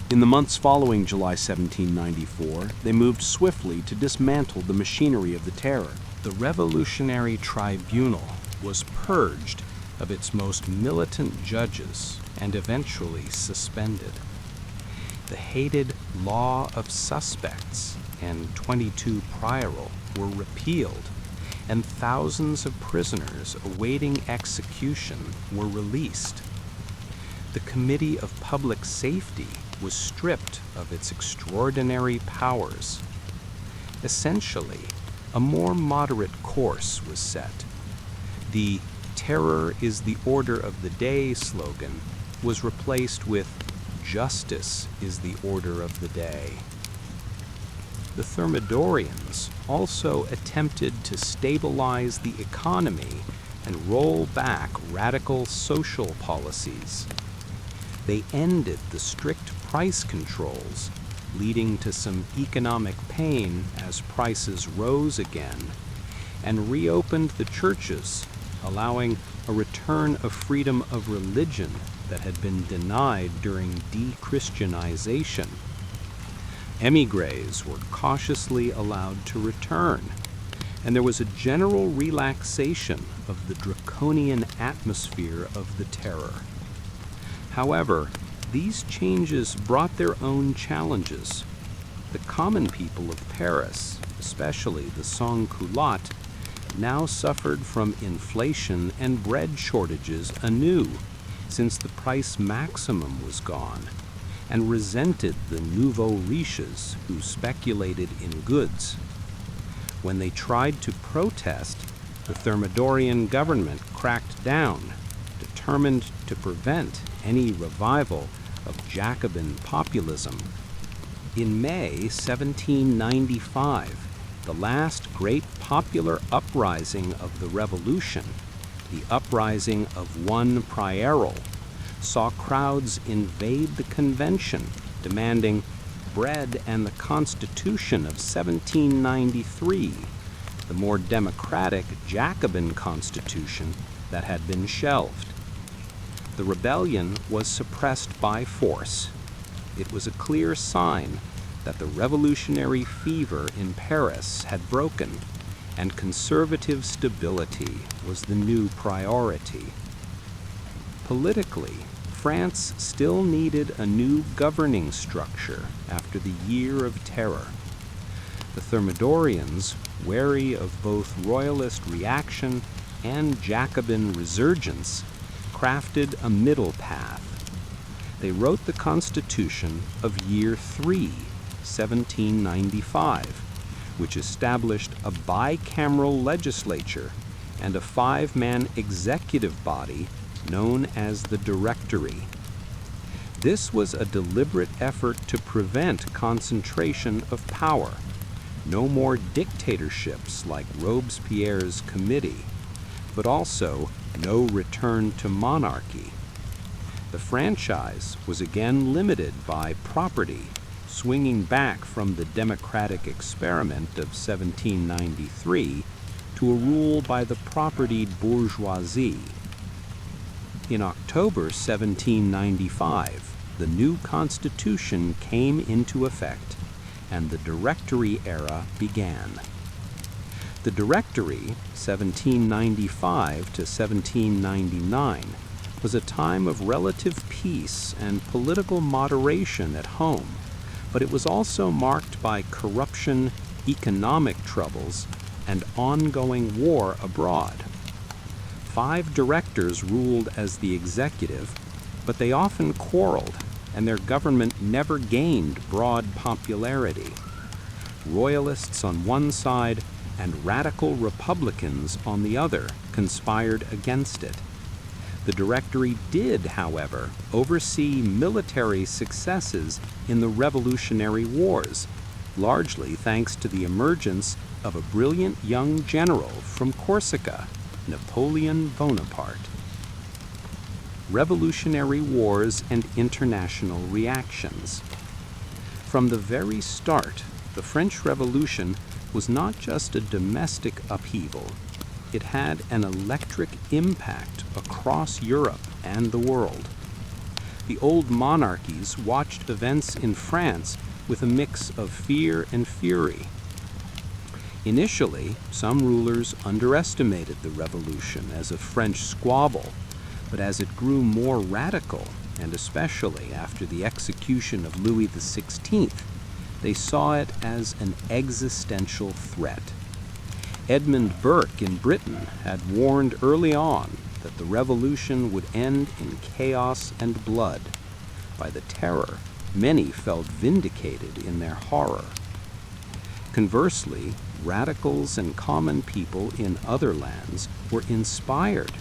S4: In the months following July 1794, they moved swiftly to dismantle the machinery of the terror. The Revolutionary Tribunal was purged of its most militant judges and eventually suspended. The hated law of suspects and 22 Prairial were repealed, and thousands of prisoners awaiting execution were released. The Committee of Public Safety was stripped of its extraordinary powers. Essentially, a more moderate course was set. The "Terror is the order of the day" slogan was replaced with "Justice is the order of the day." The Thermidorians also attempted to stabilize the economy and roll back radical social policies. They ended the strict price controls, leading to some economic pain as prices rose again, and reopened the churches, allowing a return of freedom of religion that had been denied during de-Christianization.
S1: Émigrés were cautiously allowed to return, and there was a general relaxation of the draconian atmosphere of the Terror. However, these changes brought their own challenges. The common people of Paris, especially the sans-culottes, now suffered from inflation and bread shortages anew, since the price maximum was gone, and resented the nouveaux riches who speculated in goods. When they tried to protest, the Thermidorian government cracked down, determined to prevent any revival of Jacobin populism. In May 1795, the last great popular uprising of the Revolution, the uprising of 1 Prairial, saw crowds invade the convention, demanding bread and the Constitution of 1793, the more democratic Jacobin constitution that had been shelved. The rebellion was suppressed by force. It was a clear sign that the revolutionary fever in Paris had broken, and conservative stability was the new priority. Politically, France still needed a new governing structure after the Year of Terror. The Thermidorians, wary of both royalist reaction and Jacobin resurgence, crafted a middle path. They wrote the Constitution of Year 3, 1795, which established a bicameral legislature and a 5-man executive body known as the Directory. This was a deliberate effort to prevent concentration of power. No more dictatorships like Robespierre's committee, but also no return to monarchy. The franchise was again limited by property, swinging back from the democratic experiment of 1793 to a rule by the propertied bourgeoisie. In October 1795, the new constitution came into effect, and the Directory era began. The Directory, 1795 to 1799, was a time of relative peace and political moderation at home, but it was also marked by corruption, economic troubles, and ongoing war abroad. 5 directors ruled as the executive, but they often quarreled, and their government never gained broad popularity. Royalists on one side and radical Republicans on the other conspired against it. The Directory did, however, oversee military successes in the Revolutionary Wars, largely thanks to the emergence of a brilliant young general from Corsica, Napoleon Bonaparte. Revolutionary Wars and International Reactions. From the very start, the French Revolution was not just a domestic upheaval. It had an electric impact across Europe and the world. The old monarchies watched events in France with a mix of fear and fury. Initially, some rulers underestimated the revolution as a French squabble, but as it grew more radical, and especially after the execution of Louis XVI, they saw it as an existential threat. Edmund Burke in Britain had warned early on that the revolution would end in chaos and blood. By the Terror, many felt vindicated in their horror. Conversely, radicals and common people in other lands were inspired.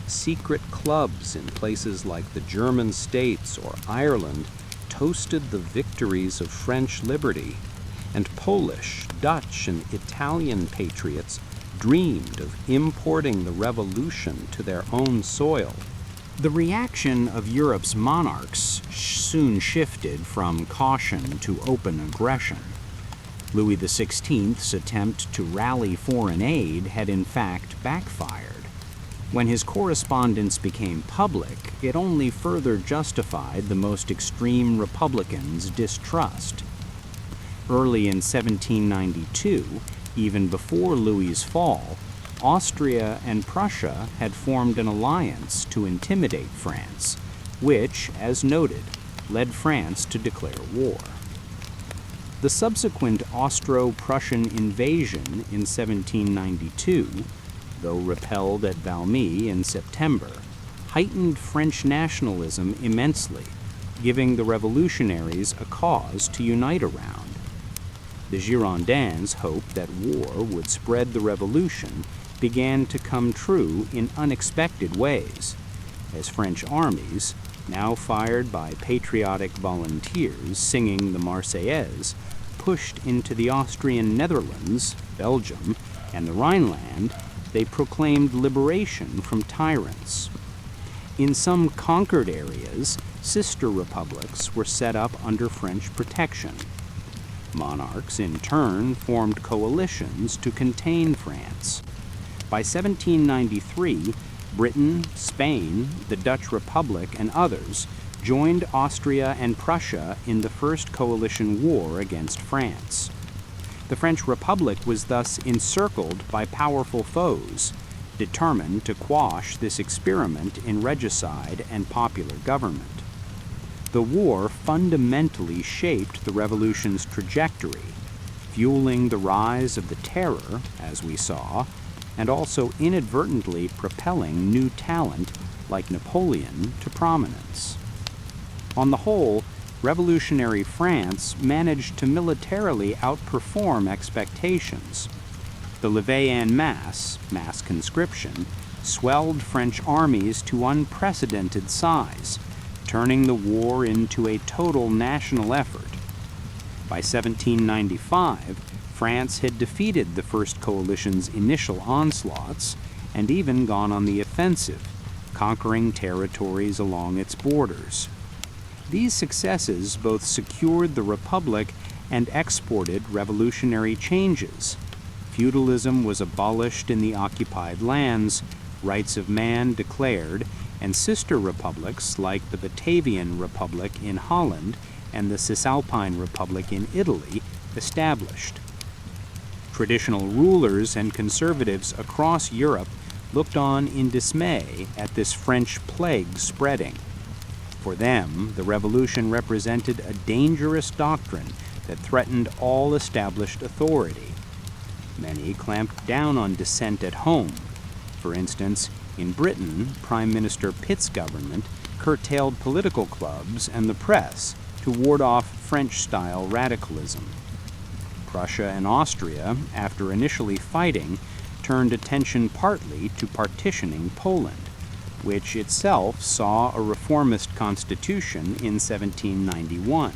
S1: Secret clubs in places like the German states or Ireland toasted the victories of French liberty, and Polish, Dutch, and Italian patriots dreamed of importing the revolution to their own soil.
S2: The reaction of Europe's monarchs soon shifted from caution to open aggression. Louis XVI's attempt to rally foreign aid had in fact backfired. When his correspondence became public, it only further justified the most extreme Republicans' distrust.
S1: Early in 1792, even before Louis's fall, Austria and Prussia had formed an alliance to intimidate France, which, as noted, led France to declare war. The subsequent Austro-Prussian invasion in 1792, though repelled at Valmy in September, heightened French nationalism immensely, giving the revolutionaries a cause to unite around. The Girondins' hope that war would spread the revolution began to come true in unexpected ways, as French armies, now fired by patriotic volunteers singing the Marseillaise, pushed into the Austrian Netherlands, Belgium, and the Rhineland. They proclaimed liberation from tyrants. In some conquered areas, sister republics were set up under French protection. Monarchs, in turn, formed coalitions to contain France. By 1793, Britain, Spain, the Dutch Republic, and others joined Austria and Prussia in the First Coalition War against France. The French Republic was thus encircled by powerful foes, determined to quash this experiment in regicide and popular government. The war fundamentally shaped the revolution's trajectory, fueling the rise of the Terror, as we saw, and also inadvertently propelling new talent like Napoleon to prominence. On the whole, revolutionary France managed to militarily outperform expectations. The levée en masse, mass conscription, swelled French armies to unprecedented size, turning the war into a total national effort. By 1795, France had defeated the First Coalition's initial onslaughts and even gone on the offensive, conquering territories along its borders. These successes both secured the Republic and exported revolutionary changes. Feudalism was abolished in the occupied lands, rights of man declared, and sister republics like the Batavian Republic in Holland and the Cisalpine Republic in Italy established. Traditional rulers and conservatives across Europe looked on in dismay at this French plague spreading. For them, the revolution represented a dangerous doctrine that threatened all established authority. Many clamped down on dissent at home. For instance, in Britain, Prime Minister Pitt's government curtailed political clubs and the press to ward off French-style radicalism. Prussia and Austria, after initially fighting, turned attention partly to partitioning Poland, which itself saw a reformist constitution in 1791,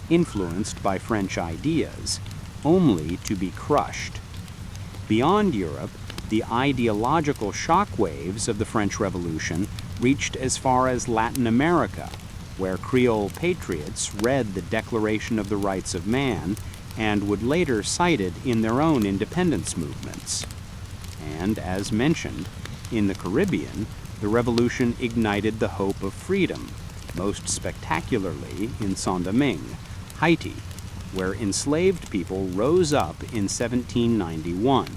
S1: influenced by French ideas, only to be crushed. Beyond Europe, the ideological shockwaves of the French Revolution reached as far as Latin America, where Creole patriots read the Declaration of the Rights of Man and would later cite it in their own independence movements. And, as mentioned, in the Caribbean, the revolution ignited the hope of freedom, most spectacularly in Saint-Domingue, Haiti, where enslaved people rose up in 1791.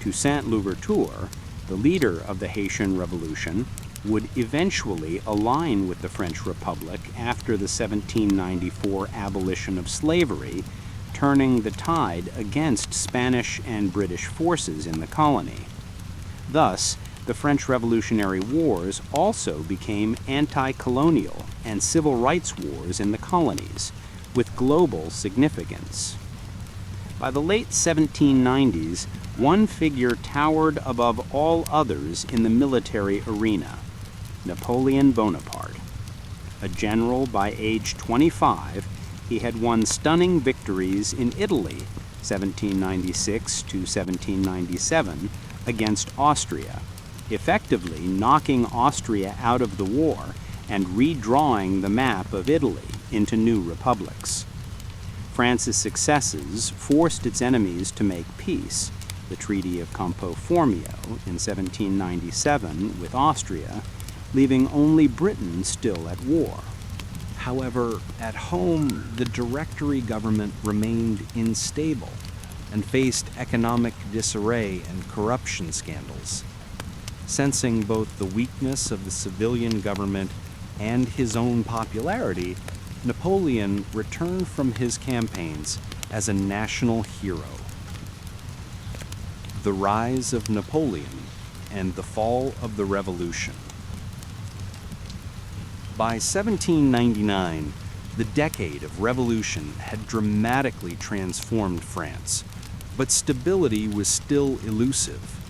S1: Toussaint Louverture, the leader of the Haitian Revolution, would eventually align with the French Republic after the 1794 abolition of slavery, turning the tide against Spanish and British forces in the colony. Thus, the French Revolutionary Wars also became anti-colonial and civil rights wars in the colonies, with global significance. By the late 1790s, one figure towered above all others in the military arena: Napoleon Bonaparte. A general by age 25, he had won stunning victories in Italy, 1796 to 1797, against Austria, effectively knocking Austria out of the war and redrawing the map of Italy into new republics. France's successes forced its enemies to make peace, the Treaty of Campo Formio in 1797 with Austria, leaving only Britain still at war. However, at home, the Directory government remained unstable and faced economic disarray and corruption scandals. Sensing both the weakness of the civilian government and his own popularity, Napoleon returned from his campaigns as a national hero. The rise of Napoleon and the fall of the Revolution. By 1799, the decade of revolution had dramatically transformed France, but stability was still elusive.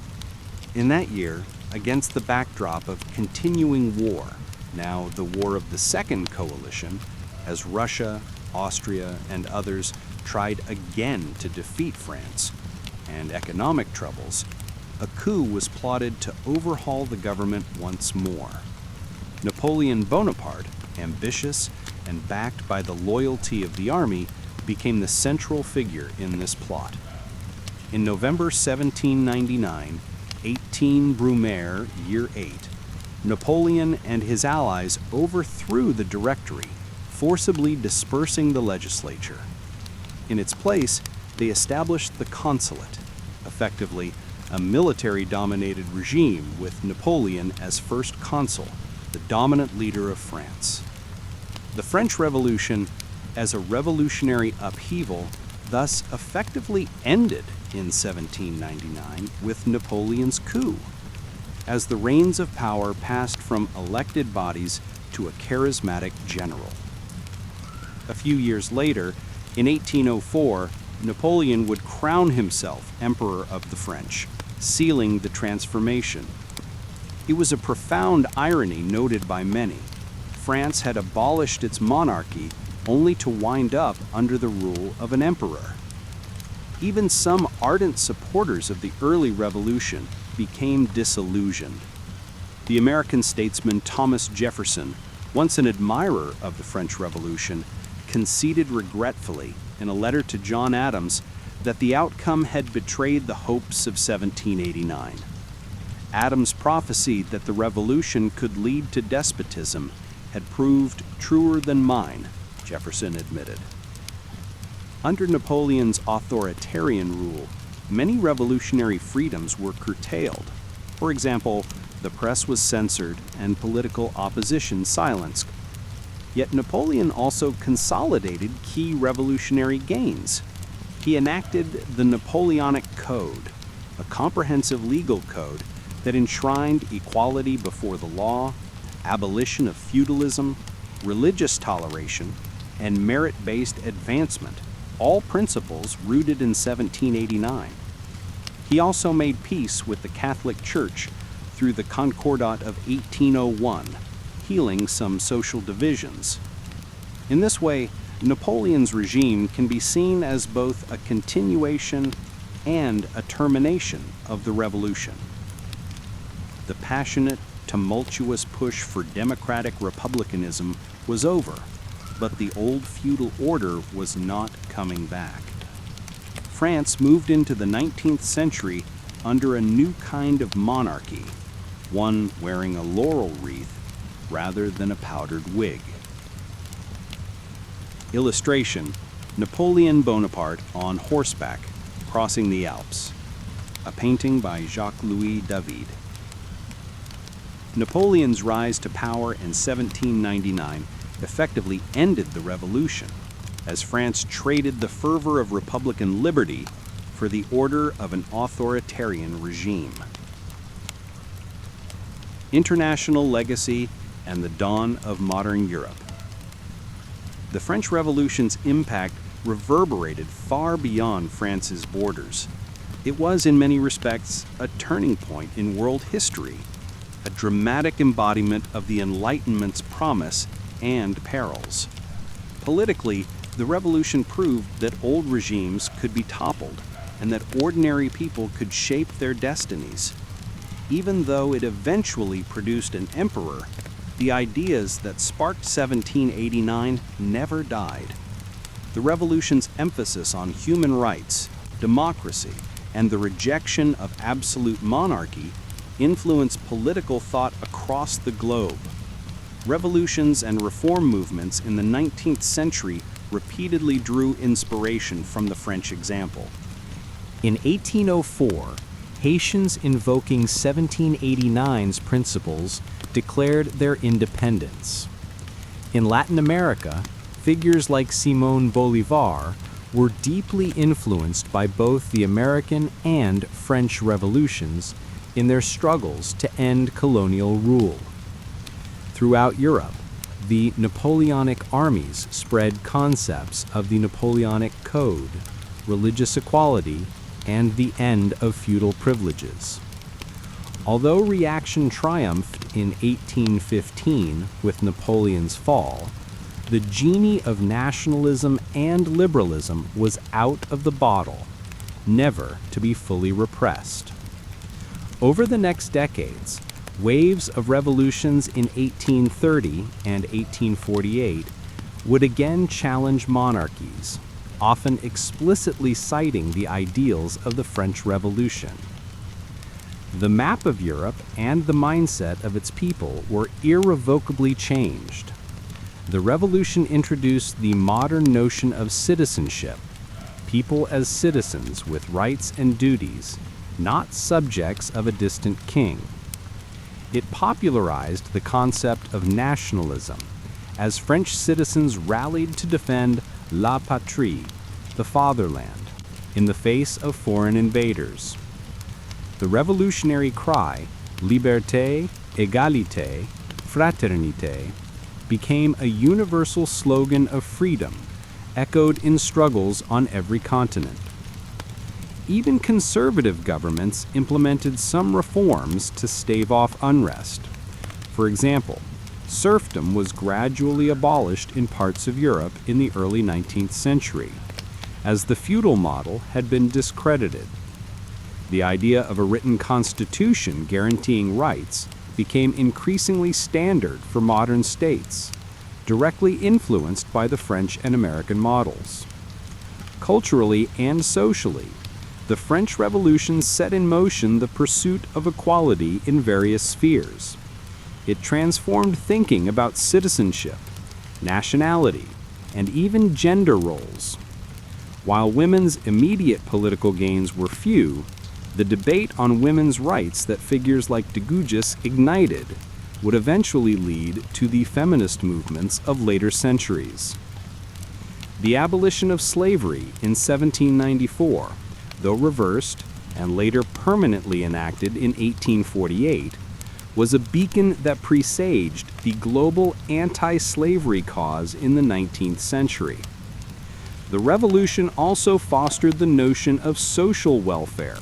S1: In that year, against the backdrop of continuing war, now the War of the Second Coalition, as Russia, Austria, and others tried again to defeat France, and economic troubles, a coup was plotted to overhaul the government once more. Napoleon Bonaparte, ambitious and backed by the loyalty of the army, became the central figure in this plot. In November 1799, 18 Brumaire, Year 8, Napoleon and his allies overthrew the Directory, forcibly dispersing the legislature. In its place, they established the consulate, effectively a military-dominated regime with Napoleon as first consul, the dominant leader of France. The French Revolution, as a revolutionary upheaval, thus effectively ended in 1799 with Napoleon's coup, as the reins of power passed from elected bodies to a charismatic general. A few years later, in 1804, Napoleon would crown himself Emperor of the French, sealing the transformation. It was a profound irony noted by many. France had abolished its monarchy only to wind up under the rule of an emperor. Even some ardent supporters of the early revolution became disillusioned. The American statesman Thomas Jefferson, once an admirer of the French Revolution, conceded regretfully in a letter to John Adams that the outcome had betrayed the hopes of 1789. Adams prophesied that the revolution could lead to despotism had proved truer than mine, Jefferson admitted. Under Napoleon's authoritarian rule, many revolutionary freedoms were curtailed. For example, the press was censored and political opposition silenced. Yet Napoleon also consolidated key revolutionary gains. He enacted the Napoleonic Code, a comprehensive legal code that enshrined equality before the law, abolition of feudalism, religious toleration, and merit-based advancement, all principles rooted in 1789. He also made peace with the Catholic Church through the Concordat of 1801, healing some social divisions. In this way, Napoleon's regime can be seen as both a continuation and a termination of the revolution. The passionate, tumultuous push for democratic republicanism was over, but the old feudal order was not coming back. France moved into the 19th century under a new kind of monarchy, one wearing a laurel wreath rather than a powdered wig. Illustration: Napoleon Bonaparte on horseback, crossing the Alps. A painting by Jacques-Louis David. Napoleon's rise to power in 1799 effectively ended the revolution, as France traded the fervor of republican liberty for the order of an authoritarian regime. International legacy and the dawn of modern Europe. The French Revolution's impact reverberated far beyond France's borders. It was, in many respects, a turning point in world history, a dramatic embodiment of the Enlightenment's promise and perils. Politically, the revolution proved that old regimes could be toppled and that ordinary people could shape their destinies. Even though it eventually produced an emperor, the ideas that sparked 1789 never died. The revolution's emphasis on human rights, democracy, and the rejection of absolute monarchy influenced political thought across the globe.
S3: revolutions and reform movements in the 19th century repeatedly drew inspiration from the French example.
S4: In 1804, Haitians invoking 1789's principles declared their independence. In Latin America, figures like Simón Bolívar were deeply influenced by both the American and French revolutions in their struggles to end colonial rule. Throughout Europe, the Napoleonic armies spread concepts of the Napoleonic Code, religious equality, and the end of feudal privileges. Although reaction triumphed in 1815 with Napoleon's fall, the genie of nationalism and liberalism was out of the bottle, never to be fully repressed. Over the next decades, waves of revolutions in 1830 and 1848 would again challenge monarchies, often explicitly citing the ideals of the French Revolution. The map of Europe and the mindset of its people were irrevocably changed. The revolution introduced the modern notion of citizenship, people as citizens with rights and duties, not subjects of a distant king. It popularized the concept of nationalism, as French citizens rallied to defend la patrie, the fatherland, in the face of foreign invaders. The revolutionary cry, liberté, égalité, fraternité, became a universal slogan of freedom, echoed in struggles on every continent. Even conservative governments implemented some reforms to stave off unrest. For example, serfdom was gradually abolished in parts of Europe in the early 19th century, as the feudal model had been discredited. The idea of a written constitution guaranteeing rights became increasingly standard for modern states, directly influenced by the French and American models. Culturally and socially, the French Revolution set in motion the pursuit of equality in various spheres. It transformed thinking about citizenship, nationality, and even gender roles. While women's immediate political gains were few, the debate on women's rights that figures like de Gaulle ignited would eventually lead to the feminist movements of later centuries. The abolition of slavery in 1794, though reversed and later permanently enacted in 1848, was a beacon that presaged the global anti-slavery cause in the 19th century. The revolution also fostered the notion of social welfare.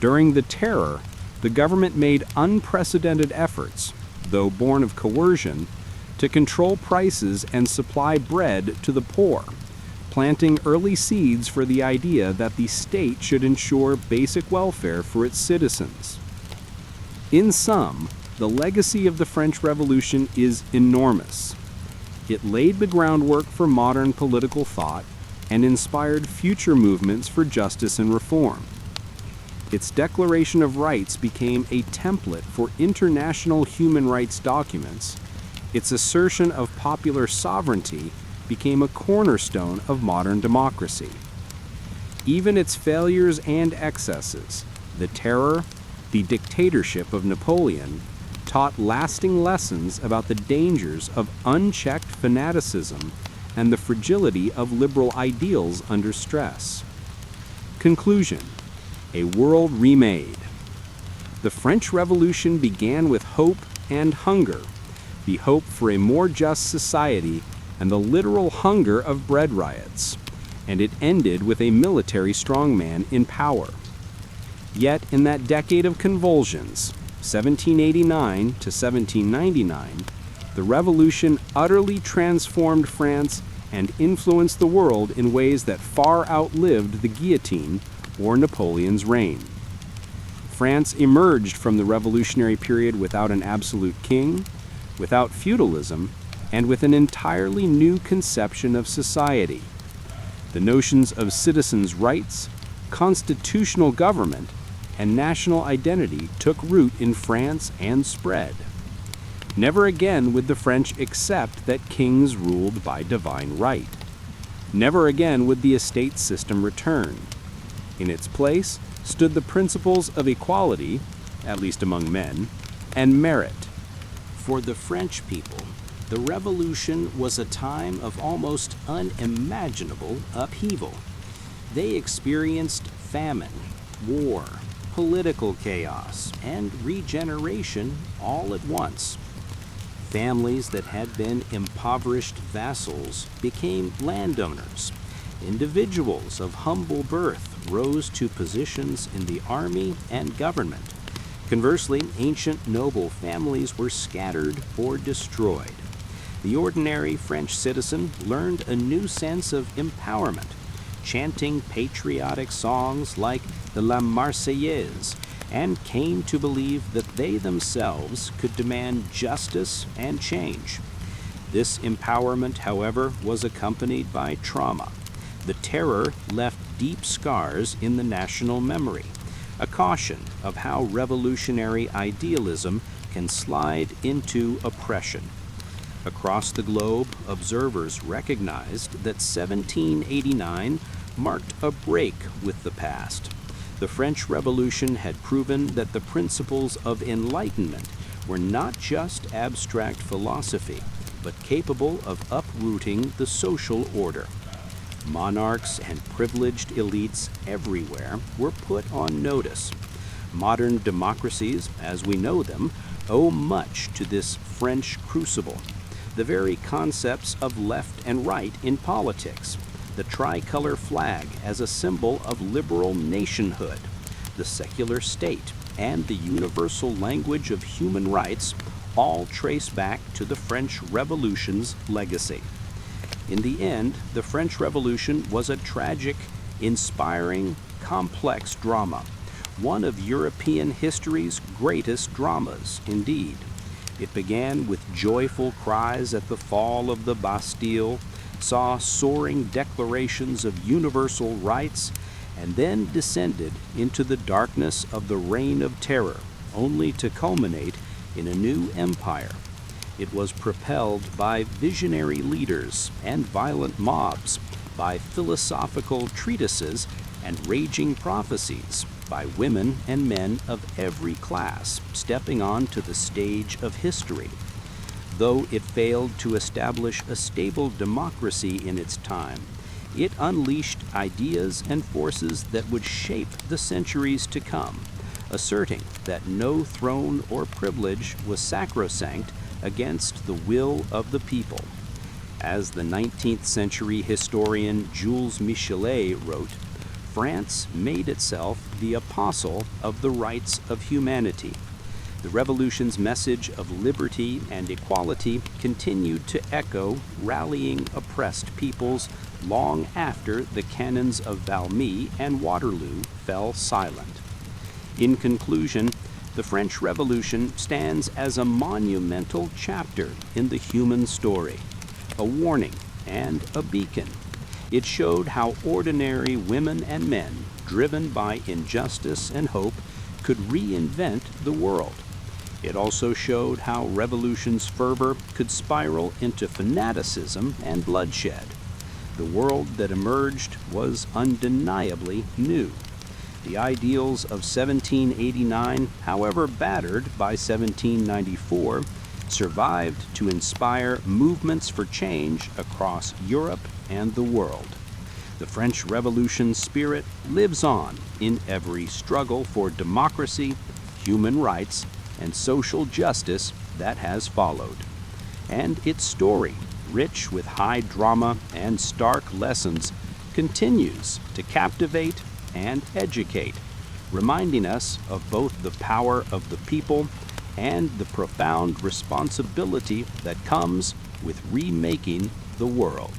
S4: During the Terror, the government made unprecedented efforts, though born of coercion, to control prices and supply bread to the poor, planting early seeds for the idea that the state should ensure basic welfare for its citizens. In sum, the legacy of the French Revolution is enormous. It laid the groundwork for modern political thought and inspired future movements for justice and reform. Its Declaration of Rights became a template for international human rights documents. Its assertion of popular sovereignty became a cornerstone of modern democracy. Even its failures and excesses, the Terror, the dictatorship of Napoleon, taught lasting lessons about the dangers of unchecked fanaticism and the fragility of liberal ideals under stress. Conclusion: a world remade. The French Revolution began with hope and hunger, the hope for a more just society and the literal hunger of bread riots, and it ended with a military strongman in power. Yet in that decade of convulsions, 1789 to 1799, the revolution utterly transformed France and influenced the world in ways that far outlived the guillotine or Napoleon's reign. France emerged from the revolutionary period without an absolute king, without feudalism, and with an entirely new conception of society. The notions of citizens' rights, constitutional government, and national identity took root in France and spread.
S3: Never again would the French accept that kings ruled by divine right. Never again would the estate system return. In its place stood the principles of equality, at least among men, and merit.
S1: For the French people, the Revolution was a time of almost unimaginable upheaval. They experienced famine, war, political chaos, and regeneration all at once. Families that had been impoverished vassals became landowners. Individuals of humble birth rose to positions in the army and government. Conversely, ancient noble families were scattered or destroyed. The ordinary French citizen learned a new sense of empowerment, chanting patriotic songs like the La Marseillaise, and came to believe that they themselves could demand justice and change. This empowerment, however, was accompanied by trauma. The terror left deep scars in the national memory, a caution of how revolutionary idealism can slide into oppression. Across the globe, observers recognized that 1789 marked a break with the past. The French Revolution had proven that the principles of enlightenment were not just abstract philosophy, but capable of uprooting the social order. Monarchs and privileged elites everywhere were put on notice. Modern democracies, as we know them, owe much to this French crucible. The very concepts of left and right in politics, the tricolor flag as a symbol of liberal nationhood, the secular state, and the universal language of human rights all trace back to the French Revolution's legacy. In the end, the French Revolution was a tragic, inspiring, complex drama, one of European history's greatest dramas, indeed. It began with joyful cries at the fall of the Bastille, saw soaring declarations of universal rights, and then descended into the darkness of the Reign of Terror, only to culminate in a new empire. It was propelled by visionary leaders and violent mobs, by philosophical treatises and raging prophecies, by women and men of every class stepping onto the stage of history. Though it failed to establish a stable democracy in its time, it unleashed ideas and forces that would shape the centuries to come, asserting that no throne or privilege was sacrosanct against the will of the people. As the 19th century historian Jules Michelet wrote, France made itself the apostle of the rights of humanity. The Revolution's message of liberty and equality continued to echo, rallying oppressed peoples long after the cannons of Valmy and Waterloo fell silent. In conclusion, the French Revolution stands as a monumental chapter in the human story, a warning and a beacon. It showed how ordinary women and men, driven by injustice and hope, could reinvent the world. It also showed how revolution's fervor could spiral into fanaticism and bloodshed. The world that emerged was undeniably new. The ideals of 1789, however battered by 1794, survived to inspire movements for change across Europe and the world. The French Revolution's spirit lives on in every struggle for democracy, human rights, and social justice that has followed. And its story, rich with high drama and stark lessons, continues to captivate and educate, reminding us of both the power of the people and the profound responsibility that comes with remaking the world.